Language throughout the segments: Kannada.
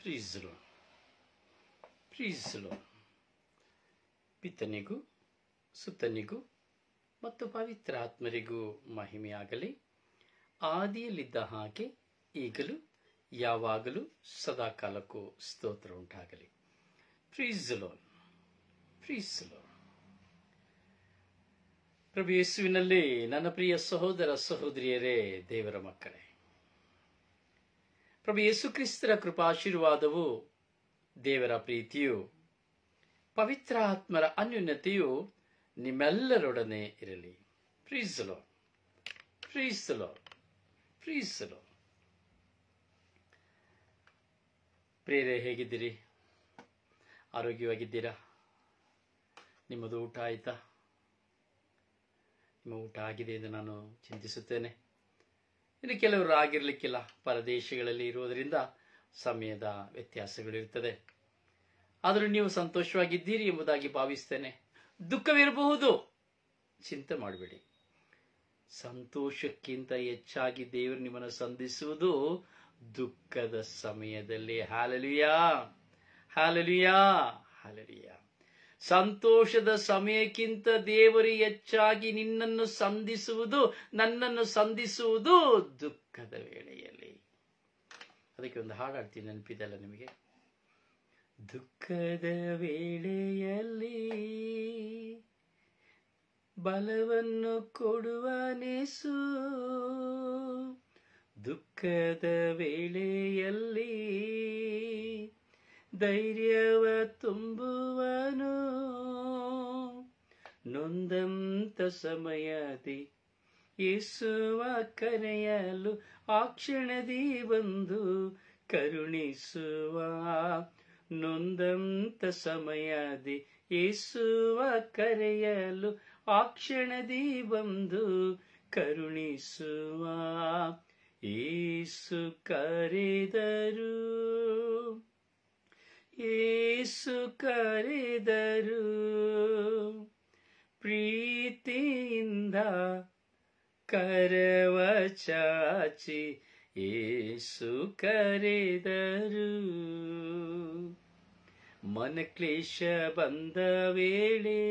ಪ್ರೀಸ್ ಲಾರ್ಡ್, ಪ್ರೀಸ್ ಲಾರ್ಡ್. ಪಿತನಿಗೂ ಸುತನಿಗೂ ಮತ್ತು ಪವಿತ್ರ ಆತ್ಮರಿಗೂ ಮಹಿಮೆಯಾಗಲಿ, ಆದಿಯಲ್ಲಿದ್ದ ಹಾಗೆ ಈಗಲೂ ಯಾವಾಗಲೂ ಸದಾಕಾಲಕ್ಕೂ ಸ್ತೋತ್ರ ಉಂಟಾಗಲಿ. ಪ್ರೀಸ್ ಲಾರ್ಡ್, ಪ್ರೀಸ್ ಲಾರ್ಡ್. ಪ್ರಭು ಯೇಸುವಿನಲ್ಲಿ ನನ್ನ ಪ್ರಿಯ ಸಹೋದರ ಸಹೋದರಿಯರೇ, ದೇವರ ಮಕ್ಕಳೇ, ಪ್ರಭು ಯೇಸು ಕ್ರಿಸ್ತರ ಕೃಪಾಶೀರ್ವಾದವು, ದೇವರ ಪ್ರೀತಿಯು, ಪವಿತ್ರ ಆತ್ಮರ ಅನ್ಯೋನ್ಯತೆಯು ನಿಮ್ಮೆಲ್ಲರೊಡನೆ ಇರಲಿ. ಪ್ರೀಸ್ ಲಾರ್ಡ್, ಪ್ರೀಸ್ ಲಾರ್ಡ್, ಪ್ರೀಸ್ ಲಾರ್ಡ್. ಪ್ರಿಯರೇ, ಹೇಗಿದ್ದೀರಿ? ಆರೋಗ್ಯವಾಗಿದ್ದೀರಾ? ನಿಮ್ಮದು ಊಟ ಆಯಿತಾ? ನಿಮ್ಮ ಊಟ ಆಗಿದೆ ಎಂದು ನಾನು ಚಿಂತಿಸುತ್ತೇನೆ. ಇನ್ನು ಕೆಲವರು ಆಗಿರಲಿಕ್ಕಿಲ್ಲ, ಪರದೇಶಗಳಲ್ಲಿ ಇರುವುದರಿಂದ ಸಮಯದ ವ್ಯತ್ಯಾಸಗಳಿರುತ್ತದೆ. ಆದರೂ ನೀವು ಸಂತೋಷವಾಗಿದ್ದೀರಿ ಎಂಬುದಾಗಿ ಭಾವಿಸ್ತೇನೆ. ದುಃಖವಿರಬಹುದು, ಚಿಂತೆ ಮಾಡಬೇಡಿ. ಸಂತೋಷಕ್ಕಿಂತ ಹೆಚ್ಚಾಗಿ ದೇವರು ನಿಮ್ಮನ್ನು ಸಂಧಿಸುವುದು ದುಃಖದ ಸಮಯದಲ್ಲಿ. Hallelujah, hallelujah, hallelujah. ಸಂತೋಷದ ಸಮಯಕ್ಕಿಂತ ದೇವರು ಹೆಚ್ಚಾಗಿ ನಿನ್ನನ್ನು ಸಂಧಿಸುವುದು, ನನ್ನನ್ನು ಸಂಧಿಸುವುದು ದುಃಖದ ವೇಳೆಯಲ್ಲಿ. ಅದಕ್ಕೆ ಒಂದು ಹಾಡು ಹಾಡ್ತೀನಿ, ನೆನಪಿದೆಲ್ಲ ನಿಮಗೆ? ದುಃಖದ ವೇಳೆಯಲ್ಲಿ ಬಲವನ್ನು ಕೊಡುವನೇಸು, ದುಃಖದ ವೇಳೆಯಲ್ಲಿ ಧೈರ್ಯವ ತುಂಬುವನು, ನೊಂದಂತ ಸಮಯದಿ ಯೇಸುವ ಕರೆಯಲು ಆ ಕ್ಷಣದಿ ಬಂದು ಕರುಣಿಸುವ, ನೊಂದಂತ ಸಮಯದಿ ಯೇಸುವ ಕರೆಯಲು ಆ ಕ್ಷಣದಿ ಬಂದು ಕರುಣಿಸುವ. ಯೇಸು ಕರೆದರು, ಯೇಸು ಕರೆದರು, ಪ್ರೀತಿಯಿಂದ ಕರವ ಚಾಚಿ ಯೇಸು ಕರೆದರು. ಮನಕ್ಲೇಶ ಬಂದ ವೇಳೆ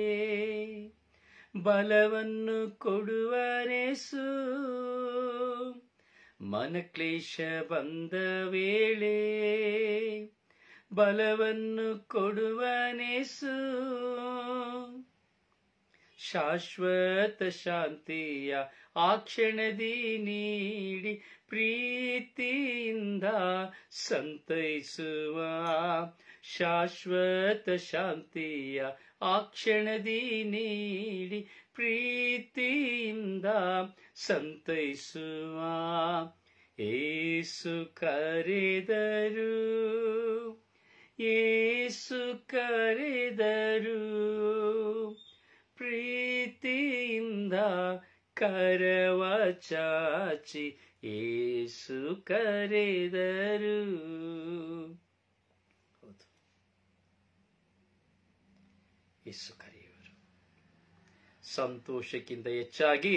ಬಲವನ್ನು ಕೊಡುವನೇಸು, ಮನಕ್ಲೇಶ ಬಂದ ವೇಳೆ ಬಲವನ್ನು ಕೊಡುವನೇಸು, ಶಾಶ್ವತ ಶಾಂತಿಯ ಆ ಕ್ಷಣದಿ ನೀಡಿ ಪ್ರೀತಿಯಿಂದ ಸಂತೈಸುವ, ಶಾಶ್ವತ ಶಾಂತಿಯ ಆ ಕ್ಷಣದಿ ನೀಡಿ ಪ್ರೀತಿಯಿಂದ ಸಂತೈಸುವ. ಯೇಸು ಕರೆದರು, ಯೇಸು ಕರೆದರು, ಪ್ರೀತಿಯಿಂದ ಕರವ ಚಾಚಿ ಯೇಸು ಕರೆದರು. ಹೌದು, ಯೇಸು ಕರೆಯುವರು. ಸಂತೋಷಕ್ಕಿಂತ ಹೆಚ್ಚಾಗಿ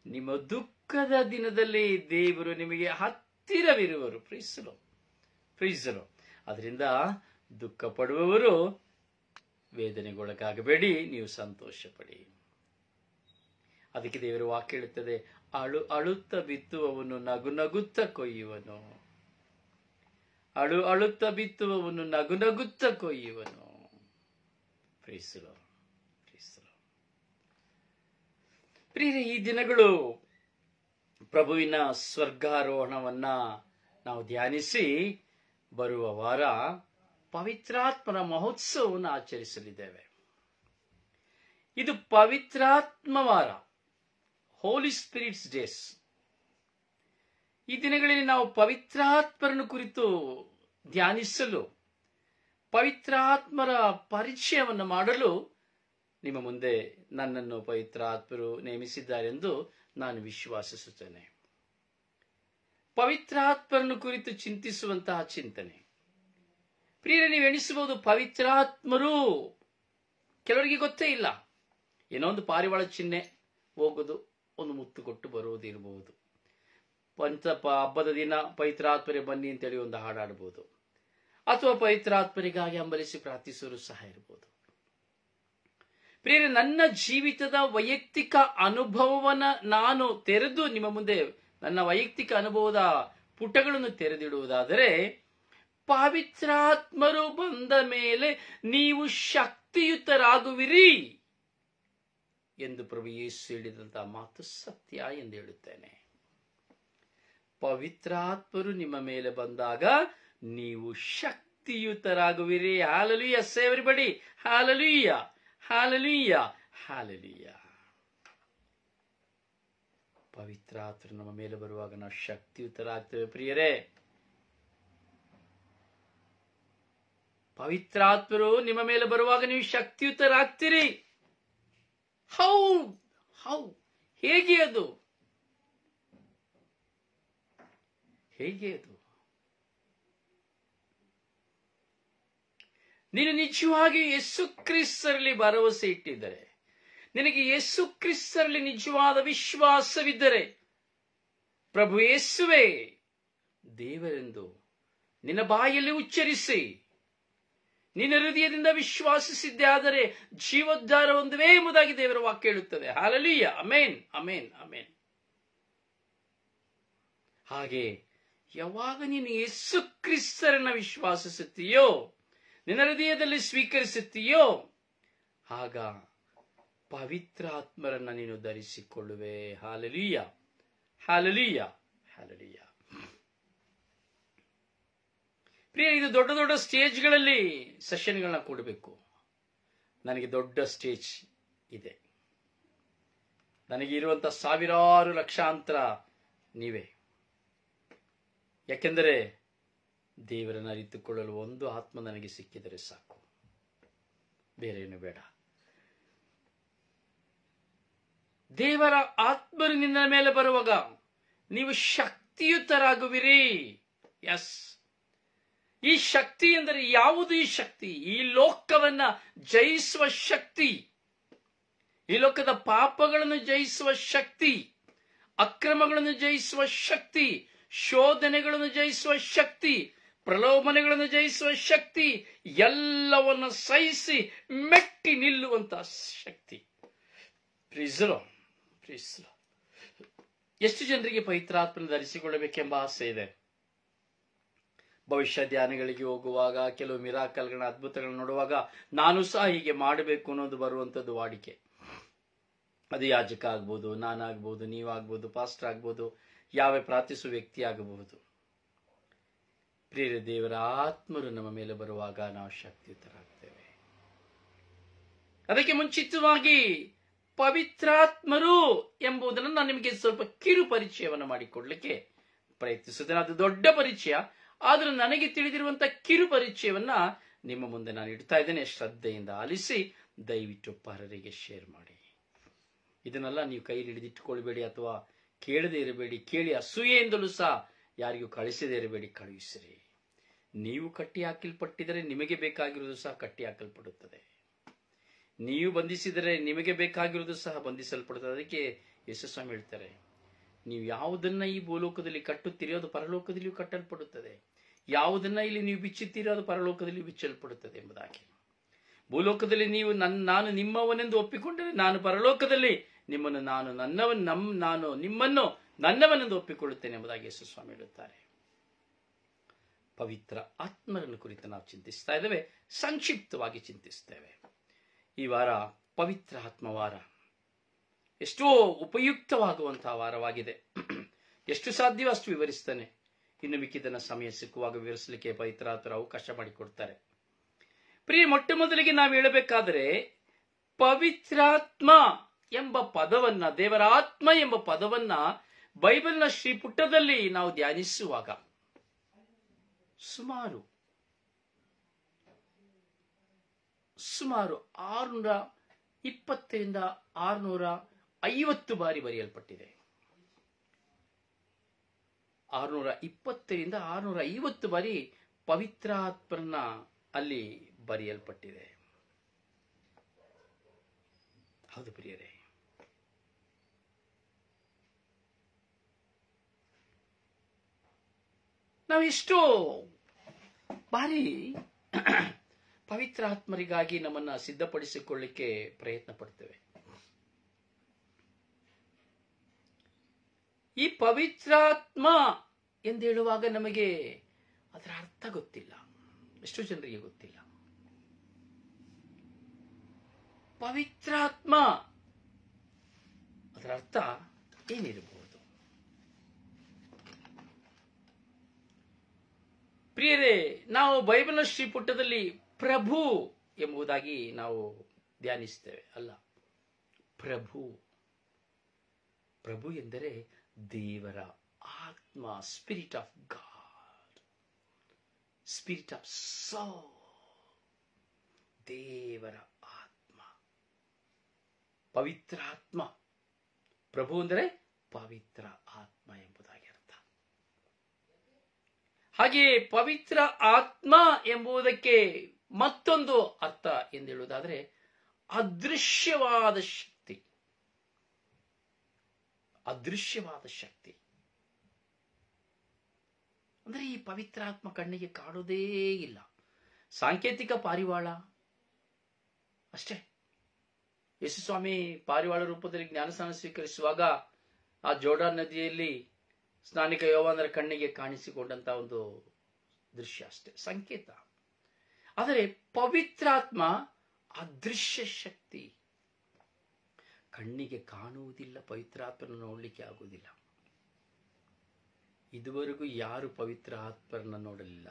ನಿಮ್ಮ ದುಃಖದ ದಿನದಲ್ಲಿ ದೇವರು ನಿಮಗೆ ಹತ್ತಿರವಿರುವರು. ಪ್ರೀಸಲು, ಪ್ರೀಸಲು. ಅದರಿಂದ ದುಃಖ ಪಡುವವರು ವೇದನೆಗೊಳಗಾಗಬೇಡಿ, ನೀವು ಸಂತೋಷ ಪಡಿ. ಅದಕ್ಕೆ ದೇವರ ವಾಕ್ಯ ಹೇಳುತ್ತದೆ, ಅಳುತ್ತ ಬಿತ್ತುವವನು ನಗು ನಗುತ್ತ ಕೊಯ್ಯುವನು, ಅಳುತ್ತ ಬಿತ್ತುವವನು ನಗು ನಗುತ್ತ ಕೊಯ್ಯುವನು. ಪ್ರೀಸಲು, ಪ್ರೀಸಲು. ಪ್ರಿಯರೇ, ಈ ದಿನಗಳು ಪ್ರಭುವಿನ ಸ್ವರ್ಗಾರೋಹಣವನ್ನ ನಾವು ಧ್ಯಾನಿಸಿ ಬರುವ ವಾರ ಪವಿತ್ರಾತ್ಮನ ಮಹೋತ್ಸವವನ್ನು ಆಚರಿಸಲಿದ್ದೇವೆ. ಇದು ಪವಿತ್ರಾತ್ಮ ವಾರ, ಹೋಲಿ ಸ್ಪಿರಿಟ್ಸ್ ಡೇಸ್. ಈ ದಿನಗಳಲ್ಲಿ ನಾವು ಪವಿತ್ರಾತ್ಮರನ್ನು ಕುರಿತು ಧ್ಯಾನಿಸಲು, ಪವಿತ್ರಾತ್ಮರ ಪರಿಚಯವನ್ನು ಮಾಡಲು ನಿಮ್ಮ ಮುಂದೆ ನನ್ನನ್ನು ಪವಿತ್ರಾತ್ಮರು ನೇಮಿಸಿದ್ದಾರೆಂದು ನಾನು ವಿಶ್ವಾಸಿಸುತ್ತೇನೆ. ಪವಿತ್ರಾತ್ಮರನ್ನು ಕುರಿತು ಚಿಂತಿಸುವಂತಹ ಚಿಂತನೆ. ಪ್ರಿಯರೇ, ನೀವು ಎಣಿಸಬಹುದು, ಪವಿತ್ರಾತ್ಮರು ಕೆಲವರಿಗೆ ಗೊತ್ತೇ ಇಲ್ಲ. ಏನೋ ಒಂದು ಪಾರಿವಾಳ ಚಿಹ್ನೆ, ಹೋಗೋದು, ಒಂದು ಮುತ್ತು ಕೊಟ್ಟು ಬರುವುದಿರಬಹುದು. ಹಬ್ಬದ ದಿನ ಪವಿತ್ರಾತ್ಮರೇ ಬನ್ನಿ ಅಂತೇಳಿ ಒಂದು ಹಾಡಾಡಬಹುದು. ಅಥವಾ ಪವಿತ್ರಾತ್ಮರಿಗಾಗಿ ಹಂಬಲಿಸಿ ಪ್ರಾರ್ಥಿಸೋರು ಸಹ ಇರಬಹುದು. ಪ್ರಿಯರೇ, ನನ್ನ ಜೀವಿತದ ವೈಯಕ್ತಿಕ ಅನುಭವವನ್ನ ನಾನು ತೆರೆದು ನಿಮ್ಮ ಮುಂದೆ ನನ್ನ ವೈಯಕ್ತಿಕ ಅನುಭವದ ಪುಟಗಳನ್ನು ತೆರೆದಿಡುವುದಾದರೆ, ಪವಿತ್ರಾತ್ಮರು ಬಂದ ಮೇಲೆ ನೀವು ಶಕ್ತಿಯುತರಾಗುವಿರಿ ಎಂದು ಪ್ರಭು ಯೇಸು ಹೇಳಿದಂತಹ ಮಾತು ಸತ್ಯ ಎಂದು ಹೇಳುತ್ತೇನೆ. ಪವಿತ್ರಾತ್ಮರು ನಿಮ್ಮ ಮೇಲೆ ಬಂದಾಗ ನೀವು ಶಕ್ತಿಯುತರಾಗುವಿರಿ. ಹಾಲೆಲೂಯಾ. ಸೇ ಎವರಿಬಡಿ ಹಾಲೆಲೂಯಾ, ಹಾಲೆಲೂಯಾ, ಹಾಲೆಲೂಯಾ. ಪವಿತ್ರಾತ್ಮರು ನಮ್ಮ ಮೇಲೆ ಬರುವಾಗ ನಾವು ಶಕ್ತಿಯುತರಾಗ್ತೇವೆ. ಪ್ರಿಯರೇ, ಪವಿತ್ರಾತ್ಮರು ನಿಮ್ಮ ಮೇಲೆ ಬರುವಾಗ ನೀವು ಶಕ್ತಿಯುತರಾಗ್ತೀರಿ. ಹೌ ಹೇಗೆ ಅದು? ಹೇಗೆ ಅದು? ನೀನು ನಿಜವಾಗಿ ಯೇಸು ಕ್ರಿಸ್ತರಲ್ಲಿ ಭರವಸೆ ಇಟ್ಟಿದ್ದರೆ, ನಿನಗೆ ಯೇಸು ಕ್ರಿಸ್ತರಲ್ಲಿ ನಿಜವಾದ ವಿಶ್ವಾಸವಿದ್ದರೆ, ಪ್ರಭು ಯೇಸುವೇ ದೇವರೆಂದು ನಿನ್ನ ಬಾಯಲ್ಲಿ ಉಚ್ಚರಿಸಿ ನಿನ್ನ ಹೃದಯದಿಂದ ವಿಶ್ವಾಸಿಸಿದ್ದೆ ಆದರೆ ಜೀವೋದ್ಧಾರ ಹೊಂದುವೆ ಎಂಬುದಾಗಿ ದೇವರ ವಾಕ್ಯ ಹೇಳುತ್ತದೆ. ಹಾಲೆಲೂಯಾ. Amen, amen, amen. ಹಾಗೆ ಯಾವಾಗ ನೀನು ಯೇಸು ಕ್ರಿಸ್ತರನ್ನ ವಿಶ್ವಾಸಿಸುತ್ತೀಯೋ, ನಿನ್ನ ಹೃದಯದಲ್ಲಿ ಸ್ವೀಕರಿಸುತ್ತೀಯೋ, ಆಗ ಪವಿತ್ರಾತ್ಮರನ್ನ ನೀನು ಧರಿಸಿಕೊಳ್ಳುವೆ. Hallelujah, hallelujah, hallelujah. ಪ್ರಿಯ, ಇದು ದೊಡ್ಡ ದೊಡ್ಡ ಸ್ಟೇಜ್ಗಳಲ್ಲಿ ಸೆಷನ್ಗಳನ್ನ ಕೊಡಬೇಕು. ನನಗೆ ದೊಡ್ಡ ಸ್ಟೇಜ್ ಇದೆ. ನನಗೆ ಇರುವಂತ ಸಾವಿರಾರು ಲಕ್ಷಾಂತರ ನೀವೇ. ಯಾಕೆಂದರೆ ದೇವರನ್ನು ಅರಿತುಕೊಳ್ಳಲು ಒಂದು ಆತ್ಮ ನನಗೆ ಸಿಕ್ಕಿದರೆ ಸಾಕು, ಬೇರೇನು ಬೇಡ. ದೇವರ ಆತ್ಮರು ನಿನ್ನ ಮೇಲೆ ಬರುವಾಗ ನೀವು ಶಕ್ತಿಯುತರಾಗುವಿರಿ. ಎಸ್, ಈ ಶಕ್ತಿ ಎಂದರೆ ಯಾವುದು? ಈ ಶಕ್ತಿ ಈ ಲೋಕವನ್ನ ಜಯಿಸುವ ಶಕ್ತಿ, ಈ ಲೋಕದ ಪಾಪಗಳನ್ನು ಜಯಿಸುವ ಶಕ್ತಿ, ಅಕ್ರಮಗಳನ್ನು ಜಯಿಸುವ ಶಕ್ತಿ, ಶೋಧನೆಗಳನ್ನು ಜಯಿಸುವ ಶಕ್ತಿ, ಪ್ರಲೋಭನೆಗಳನ್ನು ಜಯಿಸುವ ಶಕ್ತಿ, ಎಲ್ಲವನ್ನು ಸಹಿಸಿ ಮೆಟ್ಟಿ ನಿಲ್ಲುವಂತಹ ಶಕ್ತಿ. ಪ್ರೀಸ್ ದಿ ಲಾರ್ಡ್, ಪ್ರೀಸ್ ದಿ ಲಾರ್ಡ್. ಎಷ್ಟು ಜನರಿಗೆ ಪವಿತ್ರಾತ್ಮನ ಧರಿಸಿಕೊಳ್ಳಬೇಕೆಂಬ ಆಸೆ ಇದೆ? ಭವಿಷ್ಯ ಧ್ಯಾನಗಳಿಗೆ ಹೋಗುವಾಗ, ಕೆಲವು ಮಿರಾಕಲ್ಗಳನ್ನ, ಅದ್ಭುತಗಳನ್ನ ನೋಡುವಾಗ ನಾನು ಸಹ ಹೀಗೆ ಮಾಡಬೇಕು ಅನ್ನೋದು ಬರುವಂತದ್ದು ವಾಡಿಕೆ. ಅದು ಯಾಜಕ ಆಗ್ಬೋದು, ನಾನಾಗ್ಬೋದು, ನೀವಾಗ್ಬೋದು, ಪಾಸ್ಟರ್ ಆಗ್ಬೋದು, ಯಾವ ಪ್ರಾರ್ಥಿಸುವ ವ್ಯಕ್ತಿ ಆಗಬಹುದು. ಪ್ರಿಯ ದೇವರ ಆತ್ಮರು ನಮ್ಮ ಮೇಲೆ ಬರುವಾಗ ನಾವು ಶಕ್ತಿಯುತರಾಗ್ತೇವೆ. ಅದಕ್ಕೆ ಮುಂಚಿತವಾಗಿ ಪವಿತ್ರಾತ್ಮರು ಎಂಬುದನ್ನು ನಾನು ನಿಮಗೆ ಸ್ವಲ್ಪ ಕಿರು ಪರಿಚಯವನ್ನು ಮಾಡಿಕೊಡ್ಲಿಕ್ಕೆ ಪ್ರಯತ್ನಿಸುತ್ತೇನೆ. ಅದು ದೊಡ್ಡ ಪರಿಚಯ, ಆದರೂ ನನಗೆ ತಿಳಿದಿರುವಂತಹ ಕಿರು ಪರಿಚಯವನ್ನ ನಿಮ್ಮ ಮುಂದೆ ನಾನು ಇಡ್ತಾ ಇದ್ದೇನೆ. ಶ್ರದ್ಧೆಯಿಂದ ಆಲಿಸಿ ದಯವಿಟ್ಟು ಪರರಿಗೆ ಶೇರ್ ಮಾಡಿ. ಇದನ್ನೆಲ್ಲ ನೀವು ಕೈಲಿ ಹಿಡಿದಿಟ್ಟುಕೊಳ್ಬೇಡಿ ಅಥವಾ ಕೇಳದೆ ಇರಬೇಡಿ. ಕೇಳಿ ಅಸೂಯೆಯಿಂದಲೂ ಸಹ ಯಾರಿಗೂ ಕಳಿಸದೇ ಇರಬೇಡಿ, ಕಳುಹಿಸಿರಿ. ನೀವು ಕಟ್ಟಿ ಹಾಕಲ್ಪಟ್ಟಿದರೆ ನಿಮಗೆ ಬೇಕಾಗಿರುವುದು ಸಹ ಕಟ್ಟಿ ಹಾಕಲ್ಪಡುತ್ತದೆ. ನೀವು ಬಂಧಿಸಿದರೆ ನಿಮಗೆ ಬೇಕಾಗಿರುವುದು ಸಹ ಬಂಧಿಸಲ್ಪಡುತ್ತದೆ. ಅದಕ್ಕೆ ಯೇಸುಸ್ವಾಮಿ ಹೇಳ್ತಾರೆ, ನೀವು ಯಾವುದನ್ನ ಈ ಭೂಲೋಕದಲ್ಲಿ ಕಟ್ಟುತ್ತೀರಿ ಅದು ಪರಲೋಕದಲ್ಲಿಯೂ ಕಟ್ಟಲ್ಪಡುತ್ತದೆ, ಯಾವುದನ್ನ ಇಲ್ಲಿ ನೀವು ಬಿಚ್ಚುತ್ತೀರೋ ಅದು ಪರಲೋಕದಲ್ಲಿ ಬಿಚ್ಚಲ್ಪಡುತ್ತದೆ ಎಂಬುದಾಗಿ. ಭೂಲೋಕದಲ್ಲಿ ನೀವು ನಾನು ನಿಮ್ಮವನೆಂದು ಒಪ್ಪಿಕೊಂಡರೆ ನಾನು ಪರಲೋಕದಲ್ಲಿ ನಿಮ್ಮನ್ನು ನಾನು ನಿಮ್ಮನ್ನು ನನ್ನವನೆಂದು ಒಪ್ಪಿಕೊಳ್ಳುತ್ತೇನೆ ಎಂಬುದಾಗಿ ಯೇಸುಸ್ವಾಮಿ ಹೇಳುತ್ತಾರೆ. ಪವಿತ್ರ ಆತ್ಮರನ್ನು ಕುರಿತು ನಾವು ಚಿಂತಿಸ್ತಾ ಇದ್ದೇವೆ, ಸಂಕ್ಷಿಪ್ತವಾಗಿ ಚಿಂತಿಸ್ತೇವೆ. ಈ ವಾರ ಪವಿತ್ರ ಆತ್ಮ ವಾರ, ಎಷ್ಟೋ ಉಪಯುಕ್ತವಾಗುವಂತಹ ವಾರವಾಗಿದೆ. ಎಷ್ಟು ಸಾಧ್ಯವೋ ಅಷ್ಟು ವಿವರಿಸ್ತಾನೆ. ಇನ್ನು ಮಿಕ್ಕಿದನ್ನ ಸಮಯ ಸಿಕ್ಕುವಾಗ ವಿವರಿಸಲಿಕ್ಕೆ ಪವಿತ್ರಾತ್ಮರು ಅವಕಾಶ ಮಾಡಿಕೊಡ್ತಾರೆ. ಪ್ರಿಯ, ಮೊಟ್ಟ ಮೊದಲಿಗೆ ನಾವು ಹೇಳಬೇಕಾದರೆ ಪವಿತ್ರಾತ್ಮ ಎಂಬ ಪದವನ್ನ, ದೇವರ ಆತ್ಮ ಎಂಬ ಪದವನ್ನ ಬೈಬಲ್ನ ಶ್ರೀಪುಟದಲ್ಲಿ ನಾವು ಧ್ಯಾನಿಸುವಾಗ ಸುಮಾರು 620 ರಿಂದ 650 ಬಾರಿ ಬರೆಯಲ್ಪಟ್ಟಿದೆ. 620 ರಿಂದ 650 ಬಾರಿ ಪವಿತ್ರಾತ್ಮರನ್ನ ಅಲ್ಲಿ ಬರೆಯಲ್ಪಟ್ಟಿದೆ. ಹೌದು ಪ್ರಿಯರೇ, ನಾವು ಎಷ್ಟೋ ಬಾರಿ ಪವಿತ್ರಾತ್ಮರಿಗಾಗಿ ನಮ್ಮನ್ನ ಸಿದ್ಧಪಡಿಸಿಕೊಳ್ಳಿಕ್ಕೆ ಪ್ರಯತ್ನ ಪಡ್ತೇವೆ. ಈ ಪವಿತ್ರಾತ್ಮ ಎಂದು ಹೇಳುವಾಗ ನಮಗೆ ಅದರ ಅರ್ಥ ಗೊತ್ತಿಲ್ಲ. ಎಷ್ಟೋ ಜನರಿಗೆ ಗೊತ್ತಿಲ್ಲ. ಪವಿತ್ರಾತ್ಮ ಅದರ ಅರ್ಥ ಏನಿರಬಹುದು? ಪ್ರಿಯರೇ, ನಾವು ಬೈಬಲ್ನ ಶ್ರೀಪುಟದಲ್ಲಿ ಪ್ರಭು ಎಂಬುದಾಗಿ ನಾವು ಧ್ಯಾನಿಸ್ತೇವೆ. ಅಲ್ಲ, ಪ್ರಭು ಪ್ರಭು ಎಂದರೆ ದೇವರ ಆತ್ಮ, spirit of God, spirit of soul, ದೇವರ ಆತ್ಮ, ಪವಿತ್ರ ಆತ್ಮ. ಪ್ರಭು ಅಂದರೆ ಪವಿತ್ರ ಆತ್ಮ ಎಂಬುದಾಗಿ ಅರ್ಥ. ಹಾಗೆ ಪವಿತ್ರ ಆತ್ಮ ಎಂಬುದಕ್ಕೆ ಮತ್ತೊಂದು ಅರ್ಥ ಎಂದು ಹೇಳುವುದಾದರೆ ಅದೃಶ್ಯವಾದ ಶಕ್ತಿ. ಅದೃಶ್ಯವಾದ ಶಕ್ತಿ ಅಂದ್ರೆ ಈ ಪವಿತ್ರಾತ್ಮ ಕಣ್ಣಿಗೆ ಕಾಣುವುದೇ ಇಲ್ಲ. ಸಾಂಕೇತಿಕ ಪಾರಿವಾಳ ಅಷ್ಟೇ. ಯೇಸುಸ್ವಾಮಿ ಪಾರಿವಾಳ ರೂಪದಲ್ಲಿ ಜ್ಞಾನಸ್ನಾನ ಸ್ವೀಕರಿಸುವಾಗ ಆ ಜೋರ್ಡಾನ್ ನದಿಯಲ್ಲಿ ಸ್ನಾನಿಕ ಯೋಹಾನರ ಕಣ್ಣಿಗೆ ಕಾಣಿಸಿಕೊಂಡಂತ ಒಂದು ದೃಶ್ಯ ಅಷ್ಟೇ, ಸಂಕೇತ. ಆದರೆ ಪವಿತ್ರಾತ್ಮ ಅದೃಶ್ಯ ಶಕ್ತಿ. ಕಣ್ಣಿಗೆ ಕಾಣುವುದಿಲ್ಲ, ಪವಿತ್ರಾತ್ಮನ ನೋಡಲಿಕ್ಕೆ ಆಗುವುದಿಲ್ಲ. ಇದುವರೆಗೂ ಯಾರು ಪವಿತ್ರ ಆತ್ಮರನ್ನ ನೋಡಲಿಲ್ಲ?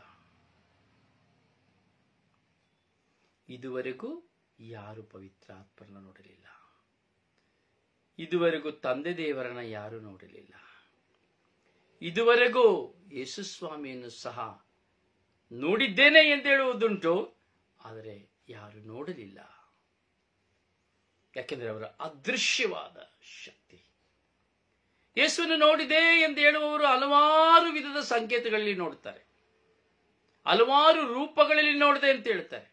ಇದುವರೆಗೂ ಯಾರು ಪವಿತ್ರ ಆತ್ಮರನ್ನ ನೋಡಲಿಲ್ಲ? ಇದುವರೆಗೂ ತಂದೆ ದೇವರನ್ನ ಯಾರು ನೋಡಲಿಲ್ಲ? ಇದುವರೆಗೂ ಯೇಸುಸ್ವಾಮಿಯನ್ನು ಸಹ ನೋಡಿದ್ದೇನೆ ಎಂದು ಹೇಳುವುದುಂಟು, ಆದರೆ ಯಾರು ನೋಡಲಿಲ್ಲ. ಯಾಕೆಂದ್ರೆ ಅವರ ಅದೃಶ್ಯವಾದ ಶಕ್ತಿ. ಯೇಸುವನ್ನು ನೋಡಿದೆ ಎಂದು ಹೇಳುವವರು ಹಲವಾರು ವಿಧದ ಸಂಕೇತಗಳಲ್ಲಿ ನೋಡುತ್ತಾರೆ, ಹಲವಾರು ರೂಪಗಳಲ್ಲಿ ನೋಡಿದೆ ಅಂತ ಹೇಳ್ತಾರೆ.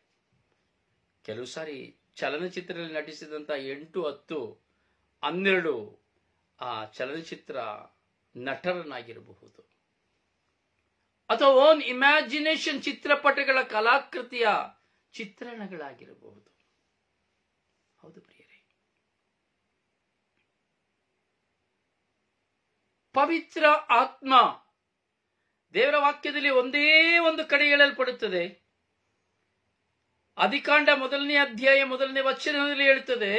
ಕೆಲವು ಸಾರಿ ಚಲನಚಿತ್ರದಲ್ಲಿ ನಟಿಸಿದಂತ 8, 10, 12 ಆ ಚಲನಚಿತ್ರ ನಟರನ್ನಾಗಿರಬಹುದು, ಅಥವಾ ಓನ್ ಇಮ್ಯಾಜಿನೇಷನ್ ಚಿತ್ರಪಟಗಳ ಕಲಾಕೃತಿಯ ಚಿತ್ರಣಗಳಾಗಿರಬಹುದು. ಹೌದು ಪ್ರಿಯರೇ, ಪವಿತ್ರ ಆತ್ಮ ದೇವರ ವಾಕ್ಯದಲ್ಲಿ ಒಂದೇ ಒಂದು ಕಡೆ ಹೇಳಲ್ಪಡುತ್ತದೆ. ಆದಿಕಾಂಡ 1ನೇ ಅಧ್ಯಾಯ 1ನೇ ವಚನದಲ್ಲಿ ಹೇಳುತ್ತದೆ,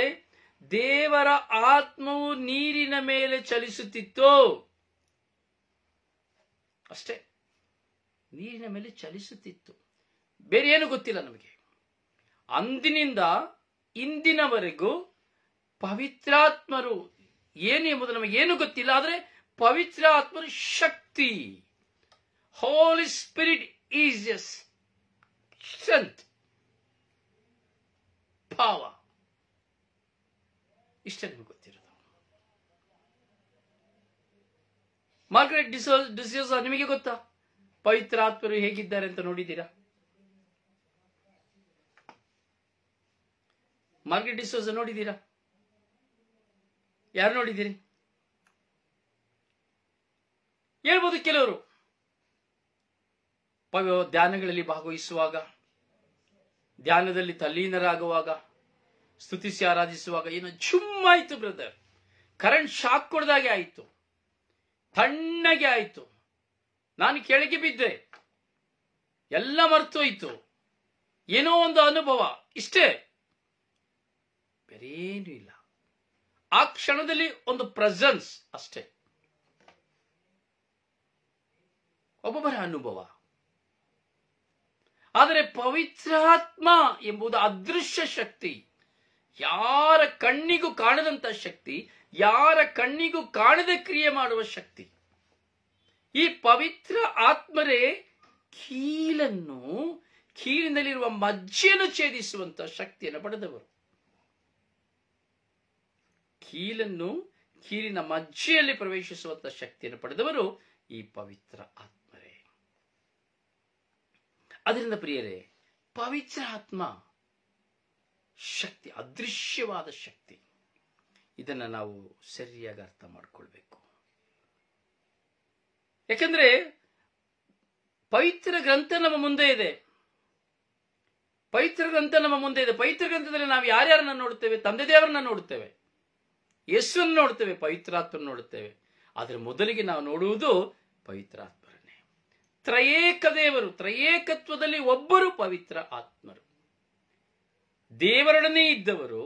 ದೇವರ ಆತ್ಮವು ನೀರಿನ ಮೇಲೆ ಚಲಿಸುತ್ತಿತ್ತು. ಅಷ್ಟೇ, ನೀರಿನ ಮೇಲೆ ಚಲಿಸುತ್ತಿತ್ತು. ಬೇರೆ ಏನು ಗೊತ್ತಿಲ್ಲ ನಮಗೆ. ಅಂದಿನಿಂದ ಇಂದಿನವರೆಗೂ ಪವಿತ್ರಾತ್ಮರು ಏನು ಎಂಬುದು ನಮಗೆ ಏನು ಗೊತ್ತಿಲ್ಲ. ಆದರೆ ಪವಿತ್ರಾತ್ಮರು ಶಕ್ತಿ. ಹೋಲಿ ಸ್ಪಿರಿಟ್ ಈಸ್ ಎ ಸ್ಟ್ರೆಂತ್, ಭಾವ. ಇಷ್ಟೇ ನಿಮಗೆ ಗೊತ್ತಿರೋದು. ಮಾರ್ಗರೆಟ್ ಡಿಸೋಜ ನಿಮಗೆ ಗೊತ್ತಾ ಪವಿತ್ರಾತ್ಮರು ಹೇಗಿದ್ದಾರೆ ಅಂತ ನೋಡಿದ್ದೀರಾ? ಮಾರ್ಗರೆಟ್ ಡಿಸೋಜ ನೋಡಿದ್ದೀರಾ? ಯಾರು ನೋಡಿದ್ದೀರಿ? ಹೇಳ್ಬೋದು ಕೆಲವರು. ಧ್ಯಾನಗಳಲ್ಲಿ ಭಾಗವಹಿಸುವಾಗ, ಧ್ಯಾನದಲ್ಲಿ ತಲ್ಲೀನರಾಗುವಾಗ, ಸ್ತುತಿಸಿ ಆರಾಧಿಸುವಾಗ ಏನೋ ಜುಮ್ಮಾಯ್ತು ಬ್ರದರ್, ಕರೆಂಟ್ ಶಾಕ್ ಕೊಡ್ದಾಗೆ ಆಯ್ತು, ತಣ್ಣಗೆ ಆಯ್ತು, ನಾನು ಕೆಳಗೆ ಬಿದ್ದೆ, ಎಲ್ಲ ಮರ್ತೋಯ್ತು, ಏನೋ ಒಂದು ಅನುಭವ. ಇಷ್ಟೇ, ಬೇರೇನು ಇಲ್ಲ. ಆ ಕ್ಷಣದಲ್ಲಿ ಒಂದು ಪ್ರೆಸೆನ್ಸ್ ಅಷ್ಟೇ, ಒಬ್ಬೊಬ್ಬರ ಅನುಭವ. ಆದರೆ ಪವಿತ್ರಾತ್ಮ ಎಂಬುದು ಅದೃಶ್ಯ ಶಕ್ತಿ, ಯಾರ ಕಣ್ಣಿಗೂ ಕಾಣದಂತ ಶಕ್ತಿ, ಯಾರ ಕಣ್ಣಿಗೂ ಕಾಣದೆ ಕ್ರಿಯೆ ಮಾಡುವ ಶಕ್ತಿ. ಈ ಪವಿತ್ರ ಆತ್ಮರೇ ಕೀಲಿನಲ್ಲಿರುವ ಮಜ್ಜೆಯನ್ನು ಛೇದಿಸುವಂತ ಶಕ್ತಿಯನ್ನು ಪಡೆದವರು. ಕೀಲಿನ ಮಜ್ಜೆಯಲ್ಲಿ ಪ್ರವೇಶಿಸುವಂತ ಶಕ್ತಿಯನ್ನು ಪಡೆದವರು ಈ ಪವಿತ್ರ ಆತ್ಮರೇ. ಅದರಿಂದ ಪ್ರಿಯರೇ, ಪವಿತ್ರ ಆತ್ಮ ಶಕ್ತಿ, ಅದೃಶ್ಯವಾದ ಶಕ್ತಿ. ಇದನ್ನ ನಾವು ಸರಿಯಾಗಿ ಅರ್ಥ ಮಾಡಿಕೊಳ್ಬೇಕು. ಯಾಕಂದ್ರೆ ಪವಿತ್ರ ಗ್ರಂಥ ನಮ್ಮ ಮುಂದೆ ಇದೆ. ಪವಿತ್ರ ಗ್ರಂಥ ನಮ್ಮ ಮುಂದೆ ಇದೆ. ಪವಿತ್ರ ಗ್ರಂಥದಲ್ಲಿ ನಾವು ಯಾರ್ಯಾರನ್ನ ನೋಡುತ್ತೇವೆ? ತಂದೆ ದೇವರನ್ನ ನೋಡುತ್ತೇವೆ, ಯೇಸುವನ್ನು ನೋಡುತ್ತೇವೆ, ಪವಿತ್ರಾತ್ಮನ ನೋಡುತ್ತೇವೆ. ಆದರೆ ಮೊದಲಿಗೆ ನಾವು ನೋಡುವುದು ಪವಿತ್ರಾತ್ಮರನ್ನೇ. ತ್ರಯೇಕ ದೇವರು, ತ್ರಯೇಕತ್ವದಲ್ಲಿ ಒಬ್ಬರು ಪವಿತ್ರ ಆತ್ಮರು. ದೇವರೊಡನೆ ಇದ್ದವರು,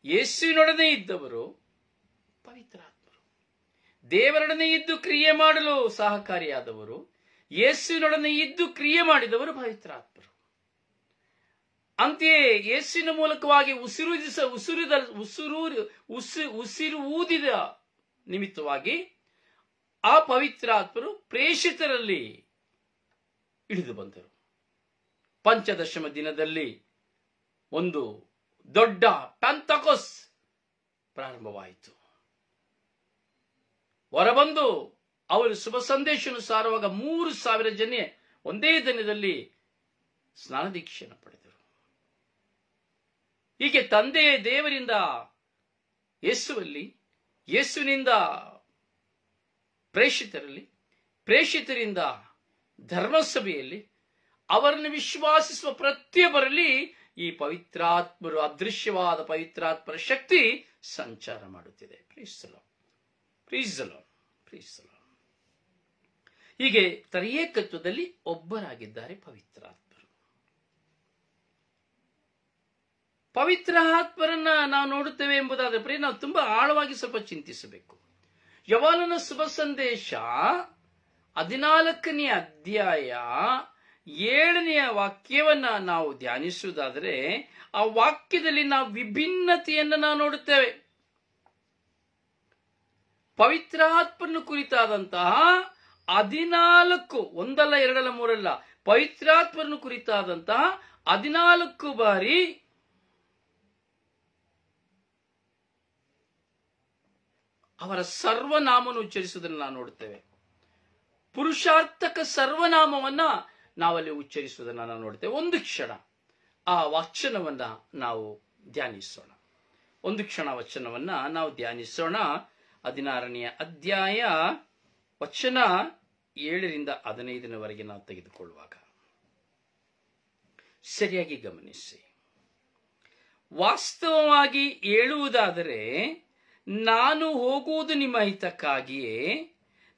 ಯೇಸುವಿನೊಡನೆ ಇದ್ದವರು ಪವಿತ್ರಾತ್ಮರು. ದೇವರೊಡನೆ ಇದ್ದು ಕ್ರಿಯೆ ಮಾಡಲು ಸಹಕಾರಿಯಾದವರು, ಯೇಸುವಿನೊಡನೆ ಇದ್ದು ಕ್ರಿಯೆ ಮಾಡಿದವರು ಪವಿತ್ರಾತ್ಮರು. ಅಂತೆಯೇ ಯೇಸುವಿನ ಮೂಲಕವಾಗಿ ಉಸಿರು ಊದಿದ ನಿಮಿತ್ತವಾಗಿ ಆ ಪವಿತ್ರಾತ್ಮರು ಪ್ರೇಷಿತರಲ್ಲಿ ಇಳಿದು ಬಂದರು. ಪಂಚದಶಮ ದಿನದಲ್ಲಿ ಒಂದು ದೊಡ್ಡ ಪೆಂತಕೋಸ್ ಪ್ರಾರಂಭವಾಯಿತು. ಹೊರಬಂದು ಅವರು ಶುಭ ಸಂದೇಶವನ್ನು ಸಾರುವಾಗ 3,000 ಜನ ಒಂದೇ ದಿನದಲ್ಲಿ ಸ್ನಾನ ದೀಕ್ಷೆಯನ್ನು ಪಡೆದರು. ಹೀಗೆ ತಂದೆಯ ದೇವರಿಂದ ಯೇಸುವಲ್ಲಿ, ಯೇಸುವಿನಿಂದ ಪ್ರೇಷಿತರಲ್ಲಿ, ಪ್ರೇಷಿತರಿಂದ ಧರ್ಮಸಭೆಯಲ್ಲಿ, ಅವರನ್ನು ವಿಶ್ವಾಸಿಸುವ ಪ್ರತಿಯೊಬ್ಬರಲ್ಲಿ ಈ ಪವಿತ್ರಾತ್ಮರು, ಅದೃಶ್ಯವಾದ ಪವಿತ್ರಾತ್ಮರ ಶಕ್ತಿ ಸಂಚಾರ ಮಾಡುತ್ತಿದೆ. Praise the Lord, praise the Lord, praise the Lord. ಹೀಗೆ ತ್ರಯೇಕತ್ವದಲ್ಲಿ ಒಬ್ಬರಾಗಿದ್ದಾರೆ ಪವಿತ್ರಾತ್ಮರು. ಪವಿತ್ರ ಆತ್ಮರನ್ನ ನಾವು ನೋಡುತ್ತೇವೆ ಎಂಬುದಾದರೆ ಪ್ರಿಯ, ನಾವು ತುಂಬಾ ಆಳವಾಗಿ ಸ್ವಲ್ಪ ಚಿಂತಿಸಬೇಕು. ಯೋಹಾನನ ಶುಭ ಸಂದೇಶ 14ನೇ ಅಧ್ಯಾಯ 7ನೇ ವಾಕ್ಯವನ್ನ ನಾವು ಧ್ಯಾನಿಸುವುದಾದರೆ, ಆ ವಾಕ್ಯದಲ್ಲಿ ನಾವು ವಿಭಿನ್ನತೆಯನ್ನು ನಾವು ನೋಡುತ್ತೇವೆ. ಪವಿತ್ರಾತ್ಮನ ಕುರಿತಾದಂತಹ 14, ಒಂದಲ್ಲ ಎರಡಲ್ಲ ಮೂರಲ್ಲ, ಪವಿತ್ರಾತ್ಮನ ಕುರಿತಾದಂತಹ 14 ಬಾರಿ ಅವರ ಸರ್ವನಾಮವನ್ನು ಉಚ್ಚರಿಸುವುದನ್ನು ನಾವು ನೋಡುತ್ತೇವೆ. ಪುರುಷಾರ್ಥಕ ಸರ್ವನಾಮವನ್ನ ನಾವಲ್ಲಿ ಉಚ್ಚರಿಸುವುದನ್ನು ನಾವು ನೋಡುತ್ತೇವೆ. ಒಂದು ಕ್ಷಣ ಆ ವಚನವನ್ನ ನಾವು ಧ್ಯಾನಿಸೋಣ. ಒಂದು ಕ್ಷಣ ವಚನವನ್ನ ನಾವು ಧ್ಯಾನಿಸೋಣ. 16ನೇ ಅಧ್ಯಾಯ ವಚನ 7ರಿಂದ 15 ನಾವು ತೆಗೆದುಕೊಳ್ಳುವಾಗ ಸರಿಯಾಗಿ ಗಮನಿಸಿ. ವಾಸ್ತವವಾಗಿ ಹೇಳುವುದಾದರೆ, ನಾನು ಹೋಗುವುದು ನಿಮ್ಮ ಹಿತಕ್ಕಾಗಿಯೇ.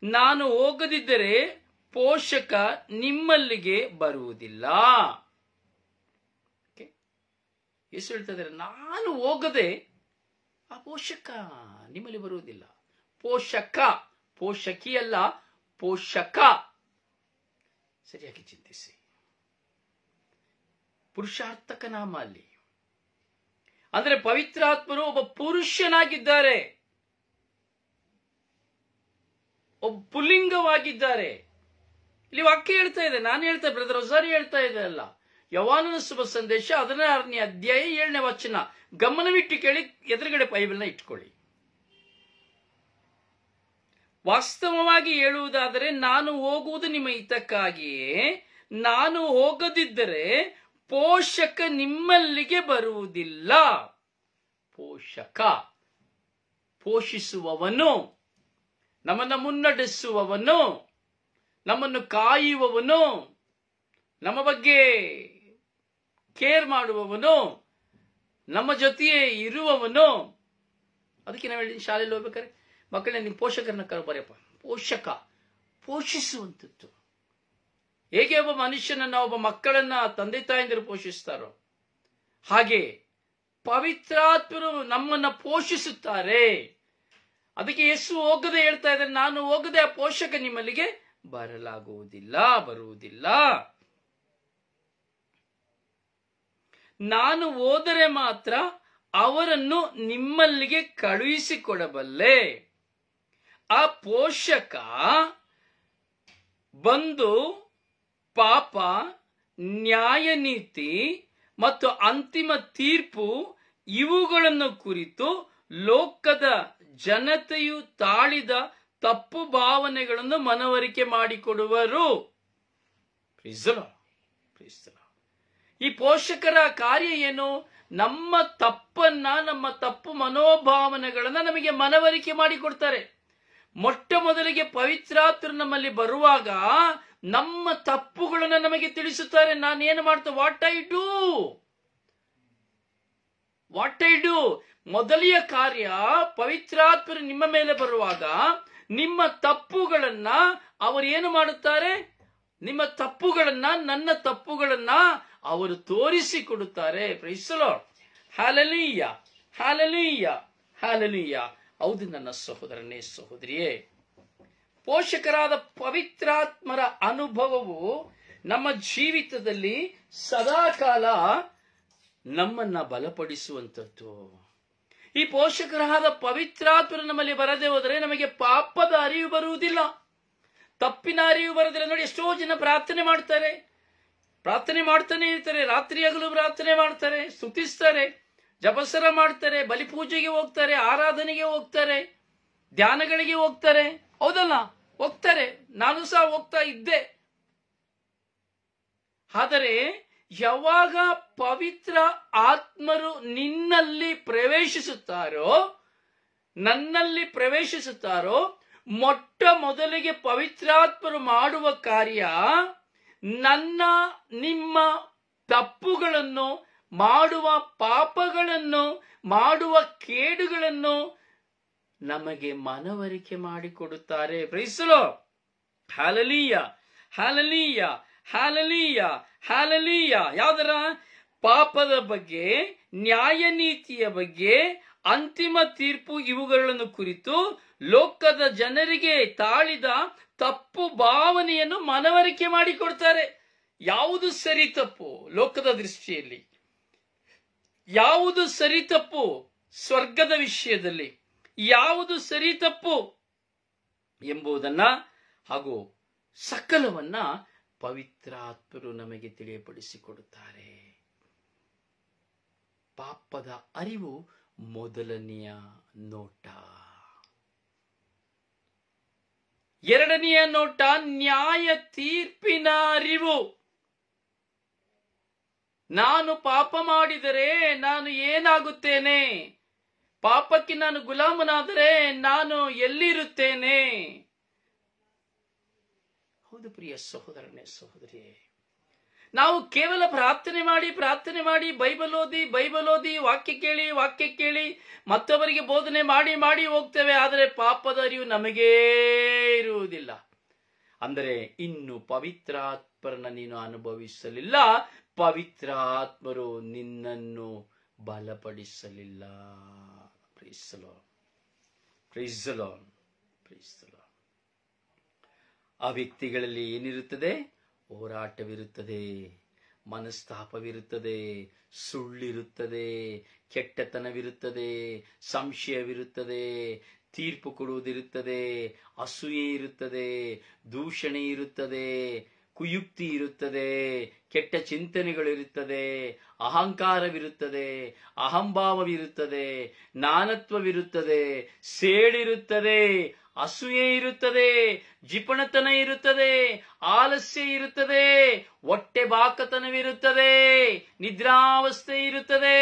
ನಾನು ಹೋಗದಿದ್ದರೆ ಪೋಷಕ ನಿಮ್ಮಲ್ಲಿಗೆ ಬರುವುದಿಲ್ಲ. ಯೇಸು ಹೇಳ್ತಾ ಇದ್ದಾರೆ, ನಾನು ಹೋಗದೆ ಆ ಪೋಷಕ ನಿಮ್ಮಲ್ಲಿ ಬರುವುದಿಲ್ಲ. ಪೋಷಕ, ಪೋಷಕಿ ಅಲ್ಲ, ಪೋಷಕ. ಸರಿಯಾಗಿ ಚಿಂತಿಸಿ. ಪುರುಷಾರ್ಥಕ ನಾಮ ಅಲ್ಲಿ ಅಂದ್ರೆ ಪವಿತ್ರಾತ್ಮರು ಒಬ್ಬ ಪುರುಷನಾಗಿದ್ದಾರೆ, ಒಬ್ಬ ಪುಲ್ಲಿಂಗವಾಗಿದ್ದಾರೆ. ಇಲ್ಲಿ ವಾಕ್ಯ ಹೇಳ್ತಾ ಇದೆ, ನಾನು ಹೇಳ್ತಾ ಬ್ರದರ್ ಹೊಸಾರಿ ಹೇಳ್ತಾ ಇದೆ ಅಲ್ಲ. ಯೋಹಾನನ ಶುಭ ಸಂದೇಶ 16ನೇ ಅಧ್ಯಾಯ 7ನೇ ವಚನ. ಗಮನವಿಟ್ಟು ಕೇಳಿ, ಎದುರುಗಡೆ ಬೈಬಲ್ನ ಇಟ್ಕೊಳ್ಳಿ. ವಾಸ್ತವವಾಗಿ ಹೇಳುವುದಾದರೆ, ನಾನು ಹೋಗುವುದು ನಿಮ್ಮ ಹಿತಕ್ಕಾಗಿಯೇ. ನಾನು ಹೋಗದಿದ್ದರೆ ಪೋಷಕ ನಿಮ್ಮಲ್ಲಿಗೆ ಬರುವುದಿಲ್ಲ. ಪೋಷಕ, ಪೋಷಿಸುವವನು, ನಮ್ಮನ್ನು ಮುನ್ನಡೆಸುವವನು, ನಮ್ಮನ್ನು ಕಾಯುವವನು, ನಮ್ಮ ಬಗ್ಗೆ ಕೇರ್ ಮಾಡುವವನು, ನಮ್ಮ ಜೊತೆಯೇ ಇರುವವನು. ಅದಕ್ಕೆ ನಾವು ಹೇಳಿ, ಶಾಲೆಯಲ್ಲಿ ಹೋಗ್ಬೇಕಾದ್ರೆ ಮಕ್ಕಳನ್ನ ನಿಮ್ಮ ಪೋಷಕರನ್ನ ಬರೆಯಪ್ಪ. ಪೋಷಕ, ಪೋಷಿಸುವಂಥದ್ದು. ಹೇಗೆ ಒಬ್ಬ ಮನುಷ್ಯನನ್ನ, ಒಬ್ಬ ಮಕ್ಕಳನ್ನ ತಂದೆ ತಾಯಂದಿರು ಪೋಷಿಸ್ತಾರೋ, ಹಾಗೆ ಪವಿತ್ರಾತ್ಮರು ನಮ್ಮನ್ನ ಪೋಷಿಸುತ್ತಾರೆ. ಅದಕ್ಕೆ ಯೇಸು ಹೋಗದೆ ಹೇಳ್ತಾ ಇದ್ದಾರೆ, ನಾನು ಹೋಗದೆ ಆ ಪೋಷಕ ನಿಮ್ಮಲ್ಲಿಗೆ ಬರುವುದಿಲ್ಲ. ನಾನು ಹೋದರೆ ಮಾತ್ರ ಅವರನ್ನು ನಿಮ್ಮಲ್ಲಿಗೆ ಕಳುಹಿಸಿಕೊಡಬಲ್ಲೆ. ಆ ಪೋಷಕ ಬಂದು ಪಾಪ, ನ್ಯಾಯ, ನೀತಿ ಮತ್ತು ಅಂತಿಮ ತೀರ್ಪು ಇವುಗಳನ್ನು ಕುರಿತು ಲೋಕದ ಜನತೆಯು ತಾಳಿದ ತಪ್ಪು ಭಾವನೆಗಳನ್ನು ಮನವರಿಕೆ ಮಾಡಿಕೊಡುವರು. ಈ ಪೋಷಕರ ಕಾರ್ಯ ಏನು? ನಮ್ಮ ತಪ್ಪನ್ನ, ನಮ್ಮ ತಪ್ಪು ಮನೋಭಾವನೆಗಳನ್ನ ನಮಗೆ ಮನವರಿಕೆ ಮಾಡಿಕೊಡ್ತಾರೆ. ಮೊಟ್ಟ ಮೊದಲಿಗೆ ಪವಿತ್ರಾತ್ಮರು ನಮ್ಮಲ್ಲಿ ಬರುವಾಗ ನಮ್ಮ ತಪ್ಪುಗಳನ್ನು ನಮಗೆ ತಿಳಿಸುತ್ತಾರೆ. ನಾನೇನು ಮಾಡ್ತೇನೆ, ವಾಟ್ ಐ ಡೂ. ಮೊದಲಿಯ ಕಾರ್ಯ, ಪವಿತ್ರಾತ್ಮರು ನಿಮ್ಮ ಮೇಲೆ ಬರುವಾಗ ನಿಮ್ಮ ತಪ್ಪುಗಳನ್ನ ಅವರು ಏನು ಮಾಡುತ್ತಾರೆ? ನಿಮ್ಮ ತಪ್ಪುಗಳನ್ನ, ನನ್ನ ತಪ್ಪುಗಳನ್ನ ಅವರು ತೋರಿಸಿಕೊಡುತ್ತಾರೆ. Praise the Lord. Hallelujah, hallelujah, hallelujah. ಹೌದು ನನ್ನ ಸಹೋದರನೇ, ಸಹೋದರಿಯೇ, ಪೋಷಕರಾದ ಪವಿತ್ರಾತ್ಮರ ಅನುಭವವು ನಮ್ಮ ಜೀವಿತದಲ್ಲಿ ಸದಾಕಾಲ ನಮ್ಮನ್ನ ಬಲಪಡಿಸುವಂಥದ್ದು. ಈ ಪೋಷಕರಾದ ಪವಿತ್ರಾತ್ಮರು ನಮ್ಮಲ್ಲಿ ಬರದೆ ಹೋದರೆ ನಮಗೆ ಪಾಪದ ಅರಿವು ಬರುವುದಿಲ್ಲ, ತಪ್ಪಿನ ಅರಿವು ಬರುವುದಿಲ್ಲ. ನೋಡಿ, ಎಷ್ಟೋ ಜನ ಪ್ರಾರ್ಥನೆ ಮಾಡ್ತಾರೆ, ಪ್ರಾರ್ಥನೆ ಮಾಡ್ತಾನೆ ಇರ್ತಾರೆ, ರಾತ್ರಿ ಹಗಲು ಪ್ರಾರ್ಥನೆ ಮಾಡ್ತಾರೆ, ಸ್ತುತಿಸ್ತಾರೆ, ಜಪಸರ ಮಾಡ್ತಾರೆ, ಬಲಿಪೂಜೆಗೆ ಹೋಗ್ತಾರೆ, ಆರಾಧನೆಗೆ ಹೋಗ್ತಾರೆ, ಧ್ಯಾನಗಳಿಗೆ ಹೋಗ್ತಾರೆ. ಹೌದಲ್ಲ, ಹೋಗ್ತಾರೆ. ನಾನು ಸಹ ಹೋಗ್ತಾ ಇದ್ದೆ. ಆದರೆ ಯಾವಾಗ ಪವಿತ್ರ ಆತ್ಮರು ನಿನ್ನಲ್ಲಿ ಪ್ರವೇಶಿಸುತ್ತಾರೋ, ನನ್ನಲ್ಲಿ ಪ್ರವೇಶಿಸುತ್ತಾರೋ, ಮೊಟ್ಟ ಮೊದಲಿಗೆ ಪವಿತ್ರಾತ್ಮರು ಮಾಡುವ ಕಾರ್ಯ ನನ್ನ ನಿಮ್ಮ ತಪ್ಪುಗಳನ್ನು, ಮಾಡುವ ಪಾಪಗಳನ್ನು, ಮಾಡುವ ಕೇಡುಗಳನ್ನು ನಮಗೆ ಮನವರಿಕೆ ಮಾಡಿಕೊಡುತ್ತಾರೆ. Praise the Lord. Hallelujah, hallelujah, hallelujah, hallelujah. ಯಾವುದರ? ಪಾಪದ ಬಗ್ಗೆ, ನ್ಯಾಯ ನೀತಿಯ ಬಗ್ಗೆ, ಅಂತಿಮ ತೀರ್ಪು ಇವುಗಳನ್ನು ಕುರಿತು ಲೋಕದ ಜನರಿಗೆ ತಾಳಿದ ತಪ್ಪು ಭಾವನೆಯನ್ನು ಮನವರಿಕೆ ಮಾಡಿಕೊಡ್ತಾರೆ. ಯಾವುದು ಸರಿ ತಪ್ಪು ಲೋಕದ ದೃಷ್ಟಿಯಲ್ಲಿ, ಯಾವುದು ಸರಿ ತಪ್ಪು ಸ್ವರ್ಗದ ವಿಷಯದಲ್ಲಿ, ಯಾವುದು ಸರಿ ತಪ್ಪು ಎಂಬುದನ್ನ ಹಾಗೂ ಸಕಲವನ್ನ ಪವಿತ್ರಾತ್ಮರು ನಮಗೆ ತಿಳಿಯಪಡಿಸಿಕೊಡುತ್ತಾರೆ. ಪಾಪದ ಅರಿವು ಮೊದಲನೆಯ ನೋಟ. ಎರಡನೆಯ ನೋಟ ನ್ಯಾಯ ತೀರ್ಪಿನ ಅರಿವು. ನಾನು ಪಾಪ ಮಾಡಿದರೆ ನಾನು ಏನಾಗುತ್ತೇನೆ, ಪಾಪಕ್ಕೆ ನಾನು ಗುಲಾಮನಾದರೆ ನಾನು ಎಲ್ಲಿರುತ್ತೇನೆ. ಹೌದು ಪ್ರಿಯ ಸಹೋದರನೇ, ಸಹೋದರಿಯೇ, ನಾವು ಕೇವಲ ಪ್ರಾರ್ಥನೆ ಮಾಡಿ ಬೈಬಲ್ ಓದಿ ವಾಕ್ಯ ಕೇಳಿ ಮತ್ತೊಬ್ಬರಿಗೆ ಬೋಧನೆ ಮಾಡಿ ಹೋಗ್ತೇವೆ. ಆದರೆ ಪಾಪದ ಅರಿವು ನಮಗೇ ಇರುವುದಿಲ್ಲ. ಅಂದರೆ ಇನ್ನು ಪವಿತ್ರಾತ್ಮರನ್ನ ನೀನು ಅನುಭವಿಸಲಿಲ್ಲ, ಪವಿತ್ರಾತ್ಮರು ನಿನ್ನನ್ನು ಬಲಪಡಿಸಲಿಲ್ಲ. Praise the Lord, praise the Lord, praise the Lord. ಆ ವ್ಯಕ್ತಿಗಳಲ್ಲಿ ಏನಿರುತ್ತದೆ? ಹೋರಾಟವಿರುತ್ತದೆ, ಮನಸ್ತಾಪವಿರುತ್ತದೆ, ಸುಳ್ಳಿರುತ್ತದೆ, ಕೆಟ್ಟತನವಿರುತ್ತದೆ, ಸಂಶಯವಿರುತ್ತದೆ, ತೀರ್ಪು ಕೊಡುವುದಿರುತ್ತದೆ, ಅಸೂಯೆ ಇರುತ್ತದೆ, ದೂಷಣೆ ಇರುತ್ತದೆ, ಕುಯುಕ್ತಿ ಇರುತ್ತದೆ, ಕೆಟ್ಟ ಚಿಂತನೆಗಳಿರುತ್ತದೆ, ಅಹಂಕಾರವಿರುತ್ತದೆ, ಅಹಂಭಾವವಿರುತ್ತದೆ, ನಾನತ್ವವಿರುತ್ತದೆ, ಸೇಳಿರುತ್ತದೆ, ಅಸೂಯೆ ಇರುತ್ತದೆ, ಜಿಪಣತನ ಇರುತ್ತದೆ, ಆಲಸ್ಯ ಇರುತ್ತದೆ, ಹೊಟ್ಟೆ ಬಾಕತನವಿರುತ್ತದೆ, ನಿದ್ರಾವಸ್ಥೆ ಇರುತ್ತದೆ,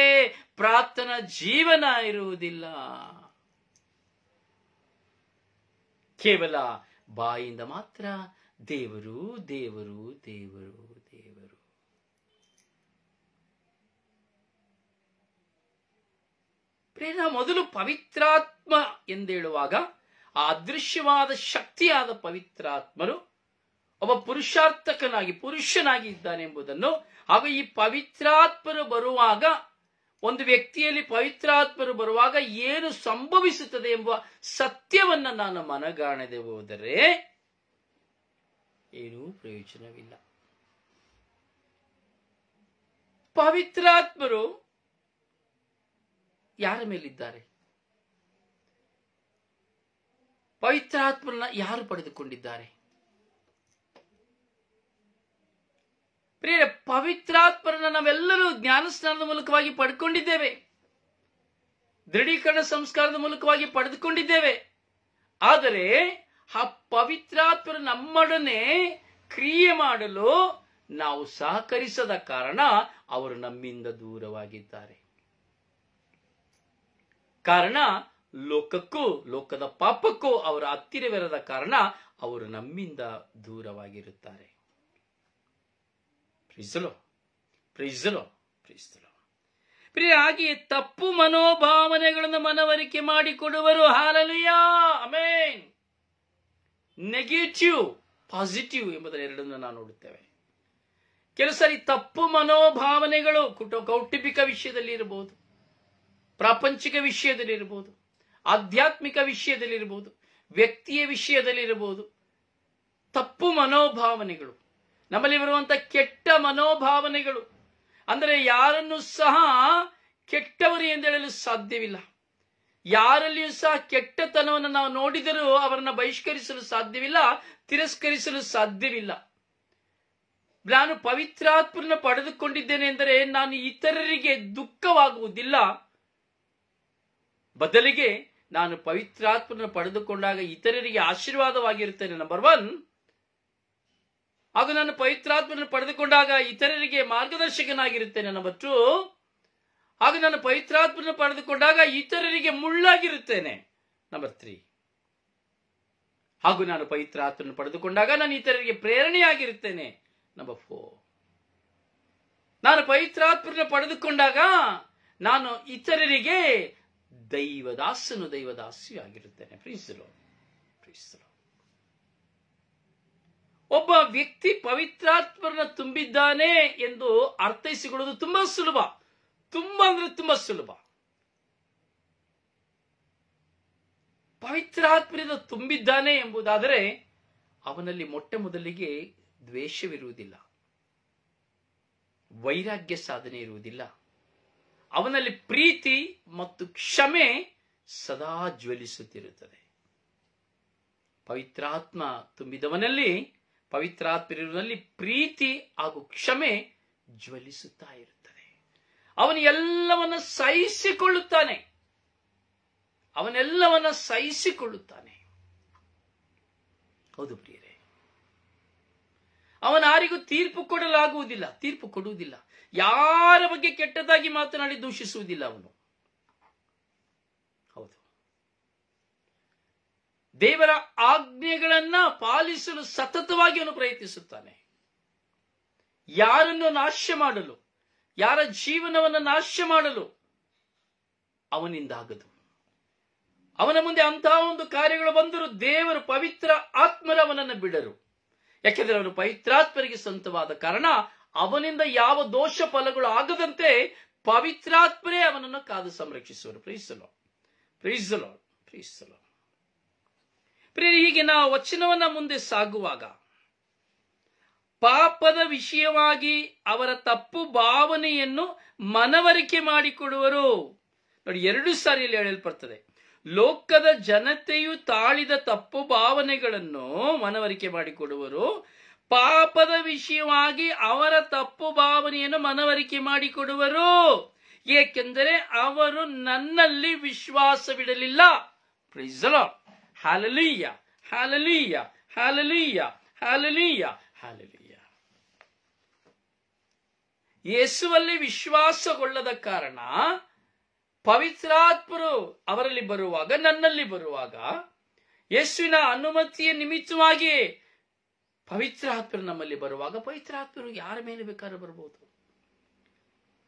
ಪ್ರಾರ್ಥನಾ ಜೀವನ ಇರುವುದಿಲ್ಲ. ಕೇವಲ ಬಾಯಿಂದ ಮಾತ್ರ ದೇವರು ದೇವರು ದೇವರು ದೇವರು. ಪ್ರೇಮ ಮೊದಲು ಪವಿತ್ರಾತ್ಮ ಎಂದೇಳುವಾಗ ಆ ಅದೃಶ್ಯವಾದ ಶಕ್ತಿಯಾದ ಪವಿತ್ರಾತ್ಮರು ಒಬ್ಬ ಪುರುಷನಾಗಿ ಇದ್ದಾನೆ ಎಂಬುದನ್ನು, ಹಾಗೂ ಈ ಪವಿತ್ರಾತ್ಮರು ಬರುವಾಗ, ಒಂದು ವ್ಯಕ್ತಿಯಲ್ಲಿ ಪವಿತ್ರಾತ್ಮರು ಬರುವಾಗ ಏನು ಸಂಭವಿಸುತ್ತದೆ ಎಂಬ ಸತ್ಯವನ್ನ ನಾನು ಮನಗಾಣದೆ ಹೋದರೆ ಏನೂ ಪ್ರಯೋಜನವಿಲ್ಲ. ಪವಿತ್ರಾತ್ಮರು ಯಾರ ಮೇಲಿದ್ದಾರೆ? ಪವಿತ್ರಾತ್ಮರನ್ನ ಯಾರು ಪಡೆದುಕೊಂಡಿದ್ದಾರೆ? ಪ್ರಿಯರೇ, ಪವಿತ್ರಾತ್ಮರನ್ನ ನಾವೆಲ್ಲರೂ ಜ್ಞಾನಸ್ನಾನದ ಮೂಲಕವಾಗಿ ಪಡ್ಕೊಂಡಿದ್ದೇವೆ, ದೃಢೀಕರಣ ಸಂಸ್ಕಾರದ ಮೂಲಕವಾಗಿ ಪಡೆದುಕೊಂಡಿದ್ದೇವೆ. ಆದರೆ ಆ ಪವಿತ್ರಾತ್ಮರು ನಮ್ಮೊಡನೆ ಕ್ರಿಯೆ ಮಾಡಲು ನಾವು ಸಹಕರಿಸದ ಕಾರಣ ಅವರು ನಮ್ಮಿಂದ ದೂರವಾಗಿದ್ದಾರೆ. ಕಾರಣ ಲೋಕಕ್ಕೂ ಲೋಕದ ಪಾಪಕ್ಕೂ ಅವರ ಹತ್ತಿರವಿರದ ಕಾರಣ ಅವರು ನಮ್ಮಿಂದ ದೂರವಾಗಿರುತ್ತಾರೆ. ಪ್ರೀಸಲೋ ಪ್ರೀಸಲೋ ಪ್ರೀಸಲೋ. ಪ್ರಿಯ, ಹಾಗೆಯೇ ತಪ್ಪು ಮನೋಭಾವನೆಗಳನ್ನು ಮನವರಿಕೆ ಮಾಡಿಕೊಡುವರು. Hallelujah, amen. ನೆಗೆಟಿವ್, ಪಾಸಿಟಿವ್ ಎಂಬುದರ ಎರಡನ್ನು ನಾವು ನೋಡುತ್ತೇವೆ. ಕೆಲವು ಸಾರಿ ತಪ್ಪು ಮನೋಭಾವನೆಗಳು ಕೌಟುಂಬಿಕ ವಿಷಯದಲ್ಲಿ ಇರಬಹುದು, ಪ್ರಾಪಂಚಿಕ ವಿಷಯದಲ್ಲಿ ಇರಬಹುದು, ಆಧ್ಯಾತ್ಮಿಕ ವಿಷಯದಲ್ಲಿ ಇರಬಹುದು, ವ್ಯಕ್ತಿಯ ವಿಷಯದಲ್ಲಿ ಇರಬಹುದು. ತಪ್ಪು ಮನೋಭಾವನೆಗಳು, ನಮ್ಮಲ್ಲಿ ಬರುವಂತಹ ಕೆಟ್ಟ ಮನೋಭಾವನೆಗಳು, ಅಂದರೆ ಯಾರನ್ನು ಸಹ ಕೆಟ್ಟವರು ಎಂದೇಳಲು ಸಾಧ್ಯವಿಲ್ಲ. ಯಾರಲ್ಲಿಯೂ ಸಹ ಕೆಟ್ಟತನವನ್ನು ನಾವು ನೋಡಿದರೂ ಅವರನ್ನು ಬಹಿಷ್ಕರಿಸಲು ಸಾಧ್ಯವಿಲ್ಲ, ತಿರಸ್ಕರಿಸಲು ಸಾಧ್ಯವಿಲ್ಲ. ನಾನು ಪವಿತ್ರಾತ್ಮರನ್ನು ಪಡೆದುಕೊಂಡಿದ್ದೇನೆ ಎಂದರೆ ನಾನು ಇತರರಿಗೆ ದುಃಖವಾಗುವುದಿಲ್ಲ, ಬದಲಿಗೆ ನಾನು ಪವಿತ್ರಾತ್ಮರನ್ನು ಪಡೆದುಕೊಂಡಾಗ ಇತರರಿಗೆ ಆಶೀರ್ವಾದವಾಗಿರುತ್ತೇನೆ. ನಂಬರ್ 1. ಹಾಗೂ ನಾನು ಪವಿತ್ರಾತ್ಮರನ್ನು ಪಡೆದುಕೊಂಡಾಗ ಇತರರಿಗೆ ಮಾರ್ಗದರ್ಶಕನಾಗಿರುತ್ತೇನೆ. ನಂಬರ್ 2. ಹಾಗೂ ನಾನು ಪವಿತ್ರಾತ್ಮರನ್ನು ಪಡೆದುಕೊಂಡಾಗ ಇತರರಿಗೆ ಮುಳ್ಳಾಗಿರುತ್ತೇನೆ. ನಂಬರ್ 3. ಹಾಗೂ ನಾನು ಪವಿತ್ರಾತ್ಮರನ್ನು ಪಡೆದುಕೊಂಡಾಗ ನಾನು ಇತರರಿಗೆ ಪ್ರೇರಣೆಯಾಗಿರುತ್ತೇನೆ. ನಂಬರ್ 4. ನಾನು ಪವಿತ್ರಾತ್ಮರನ್ನು ಪಡೆದುಕೊಂಡಾಗ ನಾನು ಇತರರಿಗೆ ದೈವದಾಸನು, ದೈವದಾಸಿಯಾಗಿರುತ್ತೇನೆ. ಪ್ರೀಸಲು ಪ್ರೀಸಲು. ಒಬ್ಬ ವ್ಯಕ್ತಿ ಪವಿತ್ರಾತ್ಮರನ್ನು ತುಂಬಿದ್ದಾನೆ ಎಂದು ಅರ್ಥೈಸಿಕೊಳ್ಳುವುದು ತುಂಬಾ ಸುಲಭ, ತುಂಬಾ ಅಂದ್ರೆ ತುಂಬಾ ಸುಲಭ. ಪವಿತ್ರಾತ್ಮರಿಂದ ತುಂಬಿದ್ದಾನೆ ಎಂಬುದಾದರೆ ಅವನಲ್ಲಿ ಮೊಟ್ಟ ಮೊದಲಿಗೆ ದ್ವೇಷವಿರುವುದಿಲ್ಲ, ವೈರಾಗ್ಯ ಸಾಧನೆ ಇರುವುದಿಲ್ಲ. ಅವನಲ್ಲಿ ಪ್ರೀತಿ ಮತ್ತು ಕ್ಷಮೆ ಸದಾ ಜ್ವಲಿಸುತ್ತಿರುತ್ತದೆ. ಪವಿತ್ರಾತ್ಮ ತುಂಬಿದವನಲ್ಲಿ, ಪವಿತ್ರಾತ್ಮನಲ್ಲಿ ಪ್ರೀತಿ ಹಾಗೂ ಕ್ಷಮೆ ಜ್ವಲಿಸುತ್ತಾ ಇರುತ್ತದೆ. ಅವನು ಎಲ್ಲವನ್ನ ಸಹಿಸಿಕೊಳ್ಳುತ್ತಾನೆ, ಅವನೆಲ್ಲವನ್ನ ಸಹಿಸಿಕೊಳ್ಳುತ್ತಾನೆ. ಹೌದು ಪ್ರಿಯರೇ, ಅವನ ಯಾರಿಗೂ ತೀರ್ಪು ಕೊಡಲಾಗುವುದಿಲ್ಲ, ತೀರ್ಪು ಕೊಡುವುದಿಲ್ಲ. ಯಾರ ಬಗ್ಗೆ ಕೆಟ್ಟದಾಗಿ ಮಾತನಾಡಿ ದೂಷಿಸುವುದಿಲ್ಲ ಅವನು. ಹೌದು, ದೇವರ ಆಜ್ಞೆಗಳನ್ನ ಪಾಲಿಸಲು ಸತತವಾಗಿ ಅವನು ಪ್ರಯತ್ನಿಸುತ್ತಾನೆ. ಯಾರನ್ನು ನಾಶ ಮಾಡಲು, ಯಾರ ಜೀವನವನ್ನು ನಾಶ ಮಾಡಲು ಅವನಿಂದ ಆಗದು. ಅವನ ಮುಂದೆ ಅಂತಹ ಒಂದು ಕಾರ್ಯಗಳು ಬಂದರೂ ದೇವರು ಪವಿತ್ರ ಆತ್ಮರು ಅವನನ್ನು ಬಿಡರು. ಯಾಕೆಂದರೆ ಅವನು ಪವಿತ್ರಾತ್ಮರಿಗೆ ಸ್ವಂತವಾದ ಕಾರಣ ಅವನಿಂದ ಯಾವ ದೋಷ ಫಲಗಳು ಆಗದಂತೆ ಪವಿತ್ರಾತ್ಮರೇ ಅವನನ್ನು ಕಾದು ಸಂರಕ್ಷಿಸುವರು. ಪ್ರೀಸಲೋ ಪ್ರೀಸಲೋ ಪ್ರೀಸಲೋ. ಪ್ರಿಯರೇ, ಹೀಗೆ ನಾವು ವಚನವನ್ನ ಮುಂದೆ ಸಾಗುವಾಗ ಪಾಪದ ವಿಷಯವಾಗಿ ಅವರ ತಪ್ಪು ಭಾವನೆಯನ್ನು ಮನವರಿಕೆ ಮಾಡಿಕೊಡುವರು. ನೋಡಿ, 2 ಸಾರಿಯಲ್ಲಿ ಹೇಳಲ್ಪಡ್ತದೆ. ಲೋಕದ ಜನತೆಯು ತಾಳಿದ ತಪ್ಪು ಭಾವನೆಗಳನ್ನು ಮನವರಿಕೆ ಮಾಡಿಕೊಡುವರು. ಪಾಪದ ವಿಷಯವಾಗಿ ಅವರ ತಪ್ಪು ಭಾವನೆಯನ್ನು ಮನವರಿಕೆ ಮಾಡಿಕೊಡುವರು, ಏಕೆಂದರೆ ಅವರು ನನ್ನಲ್ಲಿ ವಿಶ್ವಾಸವಿಡಲಿಲ್ಲ. Praise the Lord. Hallelujah hallelujah hallelujah hallelujah hallelujah. ಯೇಸುವಲ್ಲಿ ವಿಶ್ವಾಸಗೊಳ್ಳದ ಕಾರಣ ಪವಿತ್ರಾತ್ಮರು ಅವರಲ್ಲಿ ಬರುವಾಗ, ನನ್ನಲ್ಲಿ ಬರುವಾಗ, ಯೇಸುವಿನ ಅನುಮತಿಯ ನಿಮಿತ್ತವಾಗಿ ಪವಿತ್ರಾತ್ಮರು ನಮ್ಮಲ್ಲಿ ಬರುವಾಗ, ಪವಿತ್ರಾತ್ಮರು ಯಾರ ಮೇಲೆ ಬೇಕಾದ್ರೂ ಬರಬಹುದು.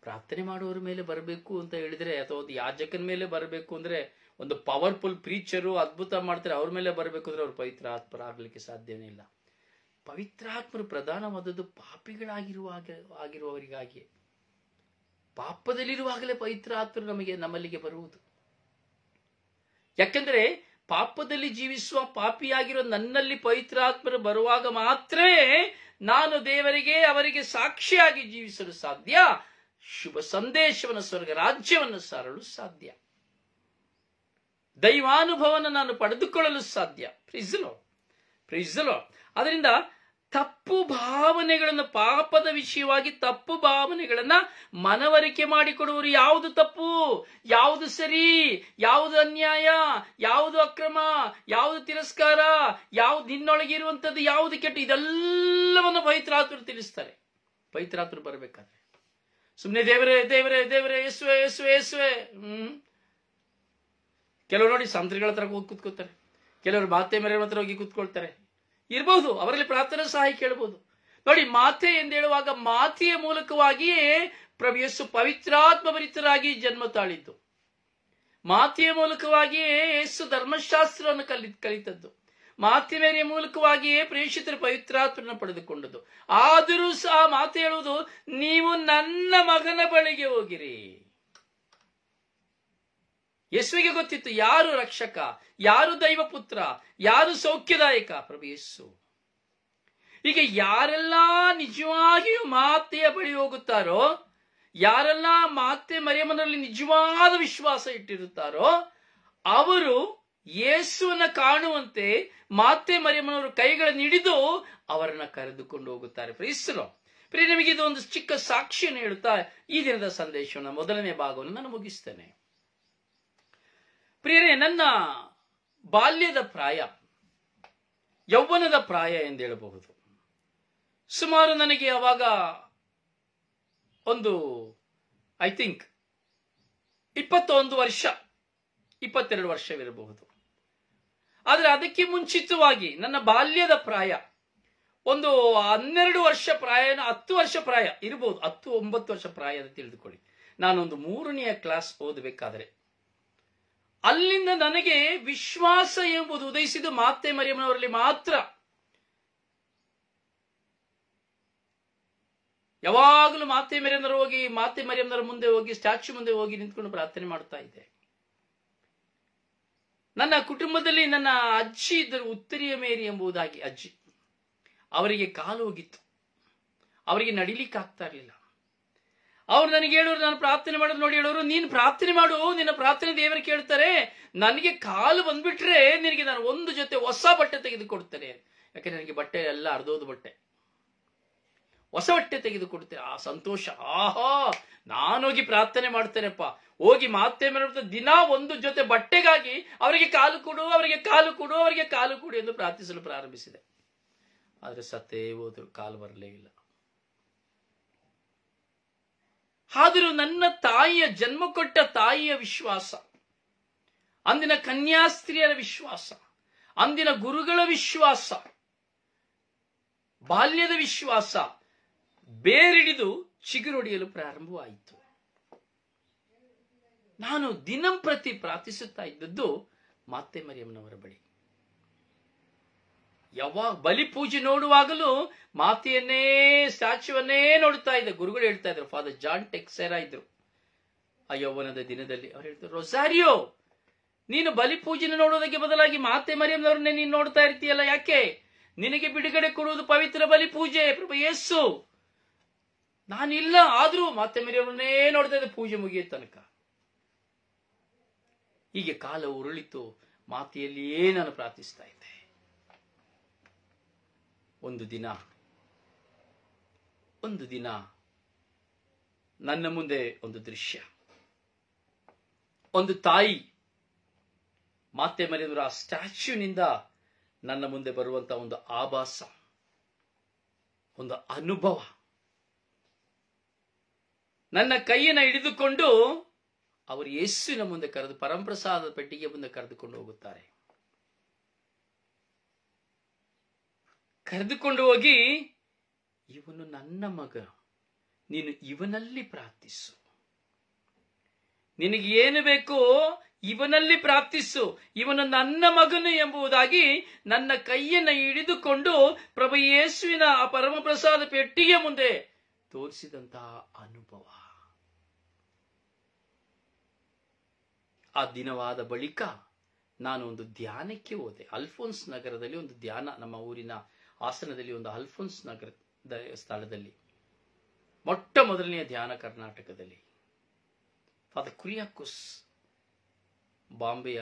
ಪ್ರಾರ್ಥನೆ ಮಾಡುವವರ ಮೇಲೆ ಬರಬೇಕು ಅಂತ ಹೇಳಿದ್ರೆ, ಅಥವಾ ಒಂದು ಯಾಜಕನ ಮೇಲೆ ಬರಬೇಕು ಅಂದ್ರೆ, ಒಂದು ಪವರ್ಫುಲ್ ಪ್ರೀಚರು ಅದ್ಭುತ ಮಾಡ್ತಾರೆ ಅವ್ರ ಮೇಲೆ ಬರಬೇಕು ಅಂದ್ರೆ ಅವ್ರು ಪವಿತ್ರಾತ್ಮರಾಗಲಿಕ್ಕೆ ಸಾಧ್ಯವೇ ಇಲ್ಲ. ಪವಿತ್ರಾತ್ಮರು ಪ್ರಧಾನವಾದದ್ದು ಪಾಪಿಗಳಾಗಿರುವವರಿಗಾಗಿ. ಪಾಪದಲ್ಲಿರುವಾಗಲೇ ಪವಿತ್ರಾತ್ಮರು ನಮ್ಮಲ್ಲಿಗೆ ಬರುವುದು. ಯಾಕೆಂದ್ರೆ ಪಾಪದಲ್ಲಿ ಜೀವಿಸುವ ಪಾಪಿಯಾಗಿರೋ ನನ್ನಲ್ಲಿ ಪವಿತ್ರಾತ್ಮರು ಬರುವಾಗ ಮಾತ್ರವೇ ನಾನು ದೇವರಿಗೆ, ಅವರಿಗೆ ಸಾಕ್ಷಿಯಾಗಿ ಜೀವಿಸಲು ಸಾಧ್ಯ. ಶುಭ ಸಂದೇಶವನ್ನು, ಸ್ವರ್ಗ ರಾಜ್ಯವನ್ನು ಸಾರಲು ಸಾಧ್ಯ. ದೈವಾನುಭವನ ನಾನು ಪಡೆದುಕೊಳ್ಳಲು ಸಾಧ್ಯ. Praise the Lord, praise the Lord. ಅದರಿಂದ ತಪ್ಪು ಭಾವನೆಗಳನ್ನು, ಪಾಪದ ವಿಷಯವಾಗಿ ತಪ್ಪು ಭಾವನೆಗಳನ್ನ ಮನವರಿಕೆ ಮಾಡಿಕೊಡುವರು. ಯಾವುದು ತಪ್ಪು, ಯಾವುದು ಸರಿ, ಯಾವುದು ಅನ್ಯಾಯ, ಯಾವುದು ಅಕ್ರಮ, ಯಾವುದು ತಿರಸ್ಕಾರ, ಯಾವುದು ನಿನ್ನೊಳಗೆ ಇರುವಂತದ್ದು, ಯಾವುದು ಕೆಟ್ಟ, ಇದೆಲ್ಲವನ್ನು ಪವಿತ್ರಾತ್ಮರು ತಿಳಿಸ್ತಾರೆ. ಪವಿತ್ರಾತ್ಮರು ಬರಬೇಕಾದ್ರೆ ಸುಮ್ಮನೆ ದೇವರೇ ದೇವರೇ ದೇವರೇ ಯೇಸುವೆ ಯೇಸುವೆ ಯೇಸುವೆ. ಕೆಲವರು ನೋಡಿ ಸಂತ್ರಿಗಳ ಹತ್ರ ಹೋಗಿ ಕೂತ್ಕೋತಾರೆ, ಕೆಲವರು ಮಾತೆ ಮೇರೆ ಹತ್ರ ಹೋಗಿ ಕೂತ್ಕೊಳ್ತಾರೆ, ಇರಬಹುದು, ಅವರಲ್ಲಿ ಪ್ರಾರ್ಥನಾ ಸಹಾಯ ಕೇಳಬಹುದು. ನೋಡಿ, ಮಾತೆ ಎಂದೇಳುವಾಗ ಮಾತೆಯ ಮೂಲಕವಾಗಿಯೇ ಪ್ರಭು ಯೇಸು ಪವಿತ್ರಾತ್ಮ ಭರಿತರಾಗಿ ಜನ್ಮ ತಾಳಿದ್ದು. ಮಾತೆಯ ಮೂಲಕವಾಗಿಯೇ ಯೇಸು ಧರ್ಮಶಾಸ್ತ್ರವನ್ನು ಕಲಿತದ್ದು. ಮಾತೆ ಮೇರೆಯ ಮೂಲಕವಾಗಿಯೇ ಪ್ರೇಷಿತರ ಪವಿತ್ರಾತ್ಮನ ಪಡೆದುಕೊಂಡದ್ದು. ಆದರೂ ಸಹ ಮಾತೆ ಹೇಳುವುದು, ನೀವು ನನ್ನ ಮಗನ ಬಳಿಗೆ ಹೋಗಿರಿ. ಯೇಸುವಿಗೆ ಗೊತ್ತಿತ್ತು ಯಾರು ರಕ್ಷಕ, ಯಾರು ದೈವಪುತ್ರ, ಯಾರು ಸೌಖ್ಯದಾಯಕ, ಪ್ರಭು ಯೇಸು. ಈಗ ಯಾರೆಲ್ಲ ನಿಜವಾಗಿಯೂ ಮಾತೆಯ ಬಳಿ ಹೋಗುತ್ತಾರೋ, ಯಾರೆಲ್ಲ ಮಾತೆ ಮರಿಯಮ್ಮನಲ್ಲಿ ನಿಜವಾದ ವಿಶ್ವಾಸ ಇಟ್ಟಿರುತ್ತಾರೋ, ಅವರು ಯೇಸುವನ್ನ ಕಾಣುವಂತೆ ಮಾತೆ ಮರಿಯಮ್ಮನವರು ಕೈಗಳನ್ನು ಹಿಡಿದು ಅವರನ್ನ ಕರೆದುಕೊಂಡು ಹೋಗುತ್ತಾರೆ. ಪ್ರೀಸಲು ಪ್ರಿಯ, ನಿಮಗೆ ಇದು ಒಂದು ಚಿಕ್ಕ ಸಾಕ್ಷಿಯನ್ನು ಹೇಳುತ್ತಾ ಈ ದಿನದ ಸಂದೇಶವನ್ನು ಮೊದಲನೇ ಭಾಗವನ್ನು ನಾನು ಮುಗಿಸ್ತೇನೆ. ಪ್ರಿಯರೇ, ನನ್ನ ಬಾಲ್ಯದ ಪ್ರಾಯ, ಯೌವನದ ಪ್ರಾಯ ಎಂದೇಳಬಹುದು. ಸುಮಾರು ನನಗೆ ಅವಾಗ ಒಂದು ಐ ಥಿಂಕ್ 21 ವರ್ಷ 22 ವರ್ಷವಿರಬಹುದು. ಆದರೆ ಅದಕ್ಕೆ ಮುಂಚಿತವಾಗಿ ನನ್ನ ಬಾಲ್ಯದ ಪ್ರಾಯ ಒಂದು 12 ವರ್ಷ ಪ್ರಾಯ, 10 ವರ್ಷ ಪ್ರಾಯ ಇರಬಹುದು, 10-9 ವರ್ಷ ಪ್ರಾಯ ಅಂತ ತಿಳಿದುಕೊಳ್ಳಿ. ನಾನೊಂದು 3ನೇ ಕ್ಲಾಸ್ ಓದಬೇಕಾದರೆ ಅಲ್ಲಿಂದ ನನಗೆ ವಿಶ್ವಾಸ ಎಂಬುದು ಉದಯಿಸಿದ್ದು ಮಾತೆ ಮರಿಯಮ್ಮನವರಲ್ಲಿ ಮಾತ್ರ. ಯಾವಾಗಲೂ ಮಾತೆ ಮರಿಯಮ್ಮನವರ ಮುಂದೆ ಹೋಗಿ ಸ್ಟ್ಯಾಚ್ಯೂ ಮುಂದೆ ಹೋಗಿ ನಿಂತ್ಕೊಂಡು ಪ್ರಾರ್ಥನೆ ಮಾಡ್ತಾ ಇದ್ದೆ. ನನ್ನ ಕುಟುಂಬದಲ್ಲಿ ನನ್ನ ಅಜ್ಜಿ ಇದ್ದರು, ಉತ್ತರಿಯ ಮೇರಿ ಎಂಬುದಾಗಿ ಅಜ್ಜಿ. ಅವರಿಗೆ ಕಾಲು ಹೋಗಿತ್ತು, ಅವರಿಗೆ ನಡಿಲಿಕ್ಕೆ ಆಗ್ತಾ ಇರಲಿಲ್ಲ. ಅವ್ರು ನನಗೆ ಹೇಳೋರು, ನಾನು ಪ್ರಾರ್ಥನೆ ಮಾಡೋದು ನೋಡಿ ಹೇಳೋರು, ನೀನು ಪ್ರಾರ್ಥನೆ ಮಾಡು, ನಿನ್ನ ಪ್ರಾರ್ಥನೆ ದೇವರು ಕೇಳ್ತಾರೆ, ನನಗೆ ಕಾಲು ಬಂದ್ಬಿಟ್ರೆ ನಿನಗೆ ನಾನು ಒಂದು ಜೊತೆ ಹೊಸ ಬಟ್ಟೆ ತೆಗೆದುಕೊಡ್ತೇನೆ. ಯಾಕಂದ್ರೆ ನನಗೆ ಬಟ್ಟೆ ಎಲ್ಲ ಅರ್ಧೋದು ಬಟ್ಟೆ, ಹೊಸ ಬಟ್ಟೆ ತೆಗೆದುಕೊಡ್ತೇನೆ. ಆ ಸಂತೋಷ, ಆಹಾ, ನಾನೋಗಿ ಪ್ರಾರ್ಥನೆ ಮಾಡ್ತೇನೆಪ್ಪ, ಹೋಗಿ ಮಾತೆ ಮೇಲೆ ದಿನ ಒಂದು ಜೊತೆ ಬಟ್ಟೆಗಾಗಿ ಅವರಿಗೆ ಕಾಲು ಕೊಡು, ಅವರಿಗೆ ಕಾಲು ಕೊಡು, ಅವರಿಗೆ ಕಾಲು ಕೊಡು ಎಂದು ಪ್ರಾರ್ಥಿಸಲು ಪ್ರಾರಂಭಿಸಿದೆ. ಆದರೆ ಸತ್ತೇ ಹೋದ್ರು, ಕಾಲು ಬರಲೇ ಇಲ್ಲ. ಆದರೂ ನನ್ನ ತಾಯಿಯ, ಜನ್ಮ ಕೊಟ್ಟ ತಾಯಿಯ ವಿಶ್ವಾಸ, ಅಂದಿನ ಕನ್ಯಾಸ್ತ್ರೀಯರ ವಿಶ್ವಾಸ, ಅಂದಿನ ಗುರುಗಳ ವಿಶ್ವಾಸ, ಬಾಲ್ಯದ ವಿಶ್ವಾಸ ಬೇರಿಡಿದು ಚಿಗುರೊಡೆಯಲು ಪ್ರಾರಂಭವಾಯಿತು. ನಾನು ದಿನಂಪ್ರತಿ ಪ್ರಾರ್ಥಿಸುತ್ತಾ ಇದ್ದದ್ದು ಮಾತೆ ಮರಿಯಮ್ಮನವರ ಬಳಿ. ಯಾವಾಗ ಬಲಿ ಪೂಜೆ ನೋಡುವಾಗಲೂ ಮಾತೆಯನ್ನೇ, ಸ್ಟ್ಯಾಚ್ಯೂವನ್ನೇ ನೋಡ್ತಾ ಇದ್ದೆ. ಗುರುಗಳು ಹೇಳ್ತಾ ಇದ್ರು, ಫಾದರ್ ಜಾನ್ ಟೆಕ್ಸೆರಾ ಇದ್ರು ಆ ಯೌವನದ ದಿನದಲ್ಲಿ. ಅವ್ರು ಹೇಳ್ತಾರೆ, ರೊಸಾರಿಯೋ, ನೀನು ಬಲಿ ಪೂಜೆನ ನೋಡೋದಕ್ಕೆ ಬದಲಾಗಿ ಮಾತೆ ಮರಿಯಮ್ಮನವ್ರನ್ನೇ ನೀನು ನೋಡ್ತಾ ಇರ್ತೀಯಲ್ಲ, ಯಾಕೆ? ನಿನಗೆ ಬಿಡುಗಡೆ ಕೊಡುವುದು ಪವಿತ್ರ ಬಲಿ ಪೂಜೆ, ಪ್ರಭು ಯೇಸು. ನಾನಿಲ್ಲ, ಆದ್ರೂ ಮಾತೆ ಮರಿಯಮ್ಮನನ್ನೇ ನೋಡ್ತಾ ಇದ್ದೆ ಪೂಜೆ ಮುಗಿಯ ತನಕ. ಹೀಗೆ ಕಾಲ ಉರುಳಿತು, ಮಾತೆಯಲ್ಲಿಯೇ ನಾನು ಪ್ರಾರ್ಥಿಸ್ತಾ ಇದ್ದೆ. ಒಂದು ದಿನ ನನ್ನ ಮುಂದೆ ಒಂದು ದೃಶ್ಯ, ಒಂದು ತಾಯಿ ಮಾತೆ ಮರಿಯಮ್ಮನವರ ಆ ಸ್ಟ್ಯಾಚ್ಯೂನಿಂದ ನನ್ನ ಮುಂದೆ ಬರುವಂತ ಒಂದು ಆಭಾಸ, ಒಂದು ಅನುಭವ. ನನ್ನ ಕೈಯನ್ನು ಹಿಡಿದುಕೊಂಡು ಅವರು ಯೇಸುವಿನ ಮುಂದೆ ಕರೆದು, ಪರಮಪ್ರಸಾದ ಪೆಟ್ಟಿಗೆ ಮುಂದೆ ಕರೆದುಕೊಂಡು ಹೋಗುತ್ತಾರೆ. ಕರೆದುಕೊಂಡು ಹೋಗಿ, ಇವನು ನನ್ನ ಮಗ, ನೀನು ಇವನಲ್ಲಿ ಪ್ರಾರ್ಥಿಸು, ನಿನಗೆ ಏನು ಬೇಕೋ ಇವನಲ್ಲಿ ಪ್ರಾರ್ಥಿಸು, ಇವನು ನನ್ನ ಮಗನು ಎಂಬುದಾಗಿ ನನ್ನ ಕೈಯನ್ನು ಹಿಡಿದುಕೊಂಡು ಪ್ರಭು ಯೇಸುವಿನ ಆ ಪರಮಪ್ರಸಾದ ಪೆಟ್ಟಿಗೆ ಮುಂದೆ ತೋರಿಸಿದಂತಹ ಅನುಭವ. ಆ ದಿನವಾದ ಬಳಿಕ ನಾನು ಒಂದು ಧ್ಯಾನಕ್ಕೆ ಹೋದೆ. ಅಲ್ಫೋನ್ಸ್ ನಗರದಲ್ಲಿ ಒಂದು ಧ್ಯಾನ, ನಮ್ಮ ಊರಿನ ಹಾಸನದಲ್ಲಿ ಒಂದು ಅಲ್ಫೋನ್ಸ್ ನಗರದ ಸ್ಥಳದಲ್ಲಿ ಮೊಟ್ಟ ಮೊದಲನೆಯ ಧ್ಯಾನ ಕರ್ನಾಟಕದಲ್ಲಿ. ಫಾದರ್ ಕುರಿಯಾಕೋಸ್ ಬಾಂಬೆಯ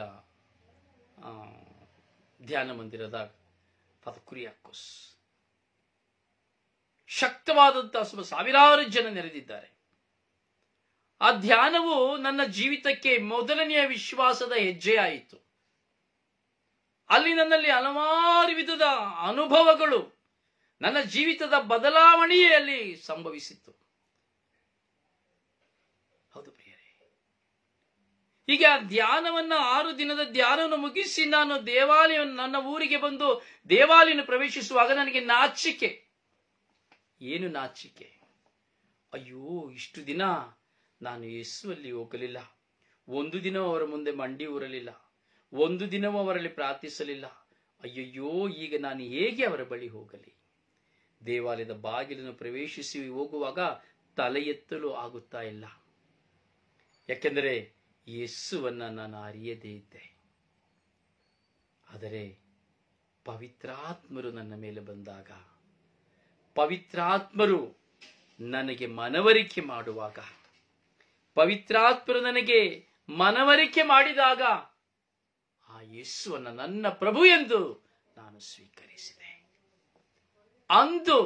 ಧ್ಯಾನ ಮಂದಿರದ ಫಾದರ್ ಕುರಿಯಾಕೋಸ್, ಶಕ್ತವಾದಂತಹ ಸಾವಿರಾರು ಜನ ನೆರೆದಿದ್ದಾರೆ. ಆ ಧ್ಯಾನವು ನನ್ನ ಜೀವಿತಕ್ಕೆ ಮೊದಲನೆಯ ವಿಶ್ವಾಸದ ಹೆಜ್ಜೆ ಆಯಿತು. ಅಲ್ಲಿ ನನ್ನಲ್ಲಿ ಹಲವಾರು ವಿಧದ ಅನುಭವಗಳು, ನನ್ನ ಜೀವಿತದ ಬದಲಾವಣೆಯೇ ಅಲ್ಲಿ ಸಂಭವಿಸಿತ್ತು. ಹೌದು ಪ್ರಿಯರೇ, ಹೀಗೆ ಆ ಧ್ಯಾನವನ್ನ 6 ದಿನದ ಧ್ಯಾನವನ್ನು ಮುಗಿಸಿ ನಾನು ನನ್ನ ಊರಿಗೆ ಬಂದು ದೇವಾಲಯವನ್ನು ಪ್ರವೇಶಿಸುವಾಗ ನನಗೆ ನಾಚಿಕೆ. ಏನು ನಾಚಿಕೆ? ಅಯ್ಯೋ, ಇಷ್ಟು ದಿನ ನಾನು ಯೇಸುವಲ್ಲಿ ಹೋಗಲಿಲ್ಲ, ಒಂದು ದಿನವೂ ಅವರ ಮುಂದೆ ಮಂಡಿ ಊರಲಿಲ್ಲ, ಒಂದು ದಿನವೂ ಅವರಲ್ಲಿ ಪ್ರಾರ್ಥಿಸಲಿಲ್ಲ. ಅಯ್ಯಯ್ಯೋ, ಈಗ ನಾನು ಹೇಗೆ ಅವರ ಬಳಿ ಹೋಗಲಿ? ದೇವಾಲಯದ ಬಾಗಿಲನ್ನು ಪ್ರವೇಶಿಸಿ ಹೋಗುವಾಗ ತಲೆ ಎತ್ತಲು ಆಗುತ್ತಾ ಇಲ್ಲ. ಯಾಕೆಂದರೆ ಯೇಸುವನ್ನ ನಾನು ಅರಿಯದೇ ಇದ್ದೆ. ಆದರೆ ಪವಿತ್ರಾತ್ಮರು ನನ್ನ ಮೇಲೆ ಬಂದಾಗ, ಪವಿತ್ರಾತ್ಮರು ನನಗೆ ಮನವರಿಕೆ ಮಾಡುವಾಗ, ಪವಿತ್ರಾತ್ಮರು ನನಗೆ ಮನವರಿಕೆ ಮಾಡಿದಾಗ ಆ ಯೇಸುವನ್ನ ನನ್ನ ಪ್ರಭು ಎಂದು ನಾನು ಸ್ವೀಕರಿಸಿದೆ. ಅಂದು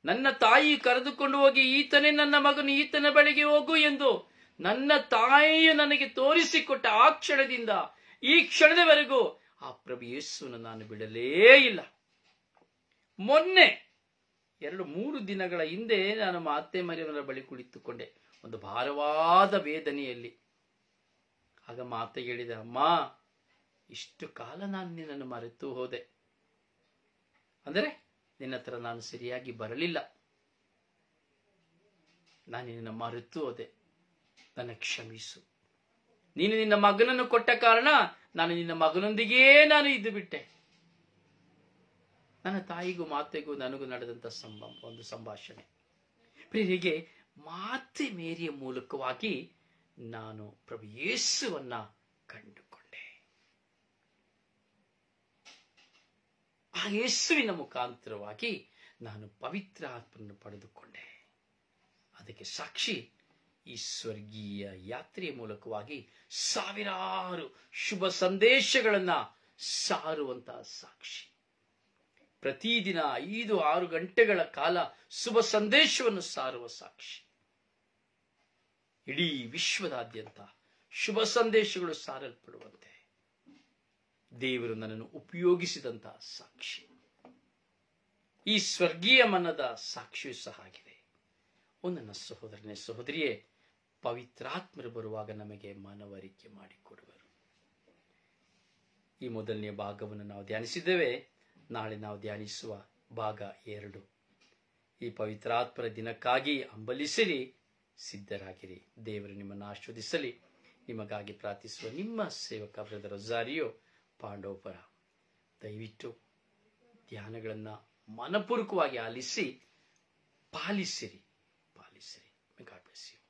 ನನ್ನ ತಾಯಿ ಕರೆದುಕೊಂಡು ಹೋಗಿ, ಈತನೇ ನನ್ನ ಮಗನು, ಈತನ ಬಳಿಗೆ ಹೋಗು ಎಂದು ನನ್ನ ತಾಯಿಯು ನನಗೆ ತೋರಿಸಿಕೊಟ್ಟ ಆ ಕ್ಷಣದಿಂದ ಈ ಕ್ಷಣದವರೆಗೂ ಆ ಪ್ರಭು ಯೇಸುವನ್ನು ನಾನು ಬಿಡಲೇ ಇಲ್ಲ. ಮೊನ್ನೆ 2-3 ದಿನಗಳ ಹಿಂದೆ ನಾನು ಮಾತೆ ಮರಿಯವರ ಬಳಿ ಕುಳಿತುಕೊಂಡೆ, ಒಂದು ಭಾರವಾದ ವೇದನೆಯಲ್ಲಿ. ಆಗ ಮಾತೆ ಹೇಳಿದೆ, ಅಮ್ಮ, ಇಷ್ಟು ಕಾಲ ನಾನು ನಿನ್ನನ್ನು ಮರೆತು ಹೋದೆ. ಅಂದರೆ ನಿನ್ನ ಹತ್ರ ನಾನು ಸರಿಯಾಗಿ ಬರಲಿಲ್ಲ, ನಾನು ನಿನ್ನ ಮರೆತು ಹೋದೆ, ನನ್ನ ಕ್ಷಮಿಸು. ನೀನು ನಿನ್ನ ಮಗನನ್ನು ಕೊಟ್ಟ ಕಾರಣ ನಾನು ನಿನ್ನ ಮಗನೊಂದಿಗೇ ನಾನು ಇದ್ದು ಬಿಟ್ಟೆ. ನನ್ನ ತಾಯಿಗೂ ಮಾತೆಗೂ ನನಗೂ ನಡೆದಂತ ಒಂದು ಸಂಭಾಷಣೆ. ಪ್ರಿಯರಿಗೆ, ಮಾತೆ ಮೇರಿಯ ಮೂಲಕವಾಗಿ ನಾನು ಪ್ರಭು ಯೇಸುವನ್ನ ಕಂಡುಕೊಂಡೆ. ಆ ಯೇಸುವಿನ ಮುಖಾಂತರವಾಗಿ ನಾನು ಪವಿತ್ರ ಆತ್ಮವನ್ನು ಪಡೆದುಕೊಂಡೆ. ಅದಕ್ಕೆ ಸಾಕ್ಷಿ ಈ ಸ್ವರ್ಗೀಯ ಯಾತ್ರೆಯ ಮೂಲಕವಾಗಿ ಸಾವಿರಾರು ಶುಭ ಸಂದೇಶಗಳನ್ನ ಸಾರುವಂತಹ ಸಾಕ್ಷಿ. ಪ್ರತಿದಿನ 5-6 ಗಂಟೆಗಳ ಕಾಲ ಶುಭ ಸಂದೇಶವನ್ನು ಸಾರುವ ಸಾಕ್ಷಿ. ಇಡೀ ವಿಶ್ವದಾದ್ಯಂತ ಶುಭ ಸಂದೇಶಗಳು ಸಾರಲ್ಪಡುವಂತೆ ದೇವರು ನನ್ನನ್ನು ಉಪಯೋಗಿಸಿದಂತಹ ಸಾಕ್ಷಿ. ಈ ಸ್ವರ್ಗೀಯ ಮನ್ನದ ಸಾಕ್ಷಿಯೂ ಸಹ ಆಗಿದೆ. ನನ್ನ ಸಹೋದರನೇ, ಸಹೋದರಿಯೇ, ಪವಿತ್ರಾತ್ಮರು ಬರುವಾಗ ನಮಗೆ ಮನವರಿಕೆ ಮಾಡಿಕೊಡುವರು. ಈ ಮೊದಲನೆಯ ಭಾಗವನ್ನು ನಾವು ಧ್ಯಾನಿಸಿದ್ದೇವೆ. ನಾಳೆ ನಾವು ಧ್ಯಾನಿಸುವ ಭಾಗ 2. ಈ ಪವಿತ್ರಾತ್ಮರ ದಿನಕ್ಕಾಗಿ ಹಂಬಲಿಸಿರಿ, ಸಿದ್ಧರಾಗಿರಿ. ದೇವರು ನಿಮ್ಮನ್ನು ಆಶೀರ್ವದಿಸಲಿ. ನಿಮಗಾಗಿ ಪ್ರಾರ್ಥಿಸುವ ನಿಮ್ಮ ಸೇವಕ ಬ್ರದರ್ ರೊಜಾರಿಯೋ ಪಾಂಡವಪುರ. ದಯವಿಟ್ಟು ಧ್ಯಾನಗಳನ್ನು ಮನಪೂರ್ವಕವಾಗಿ ಆಲಿಸಿ ಪಾಲಿಸಿರಿ. God bless you.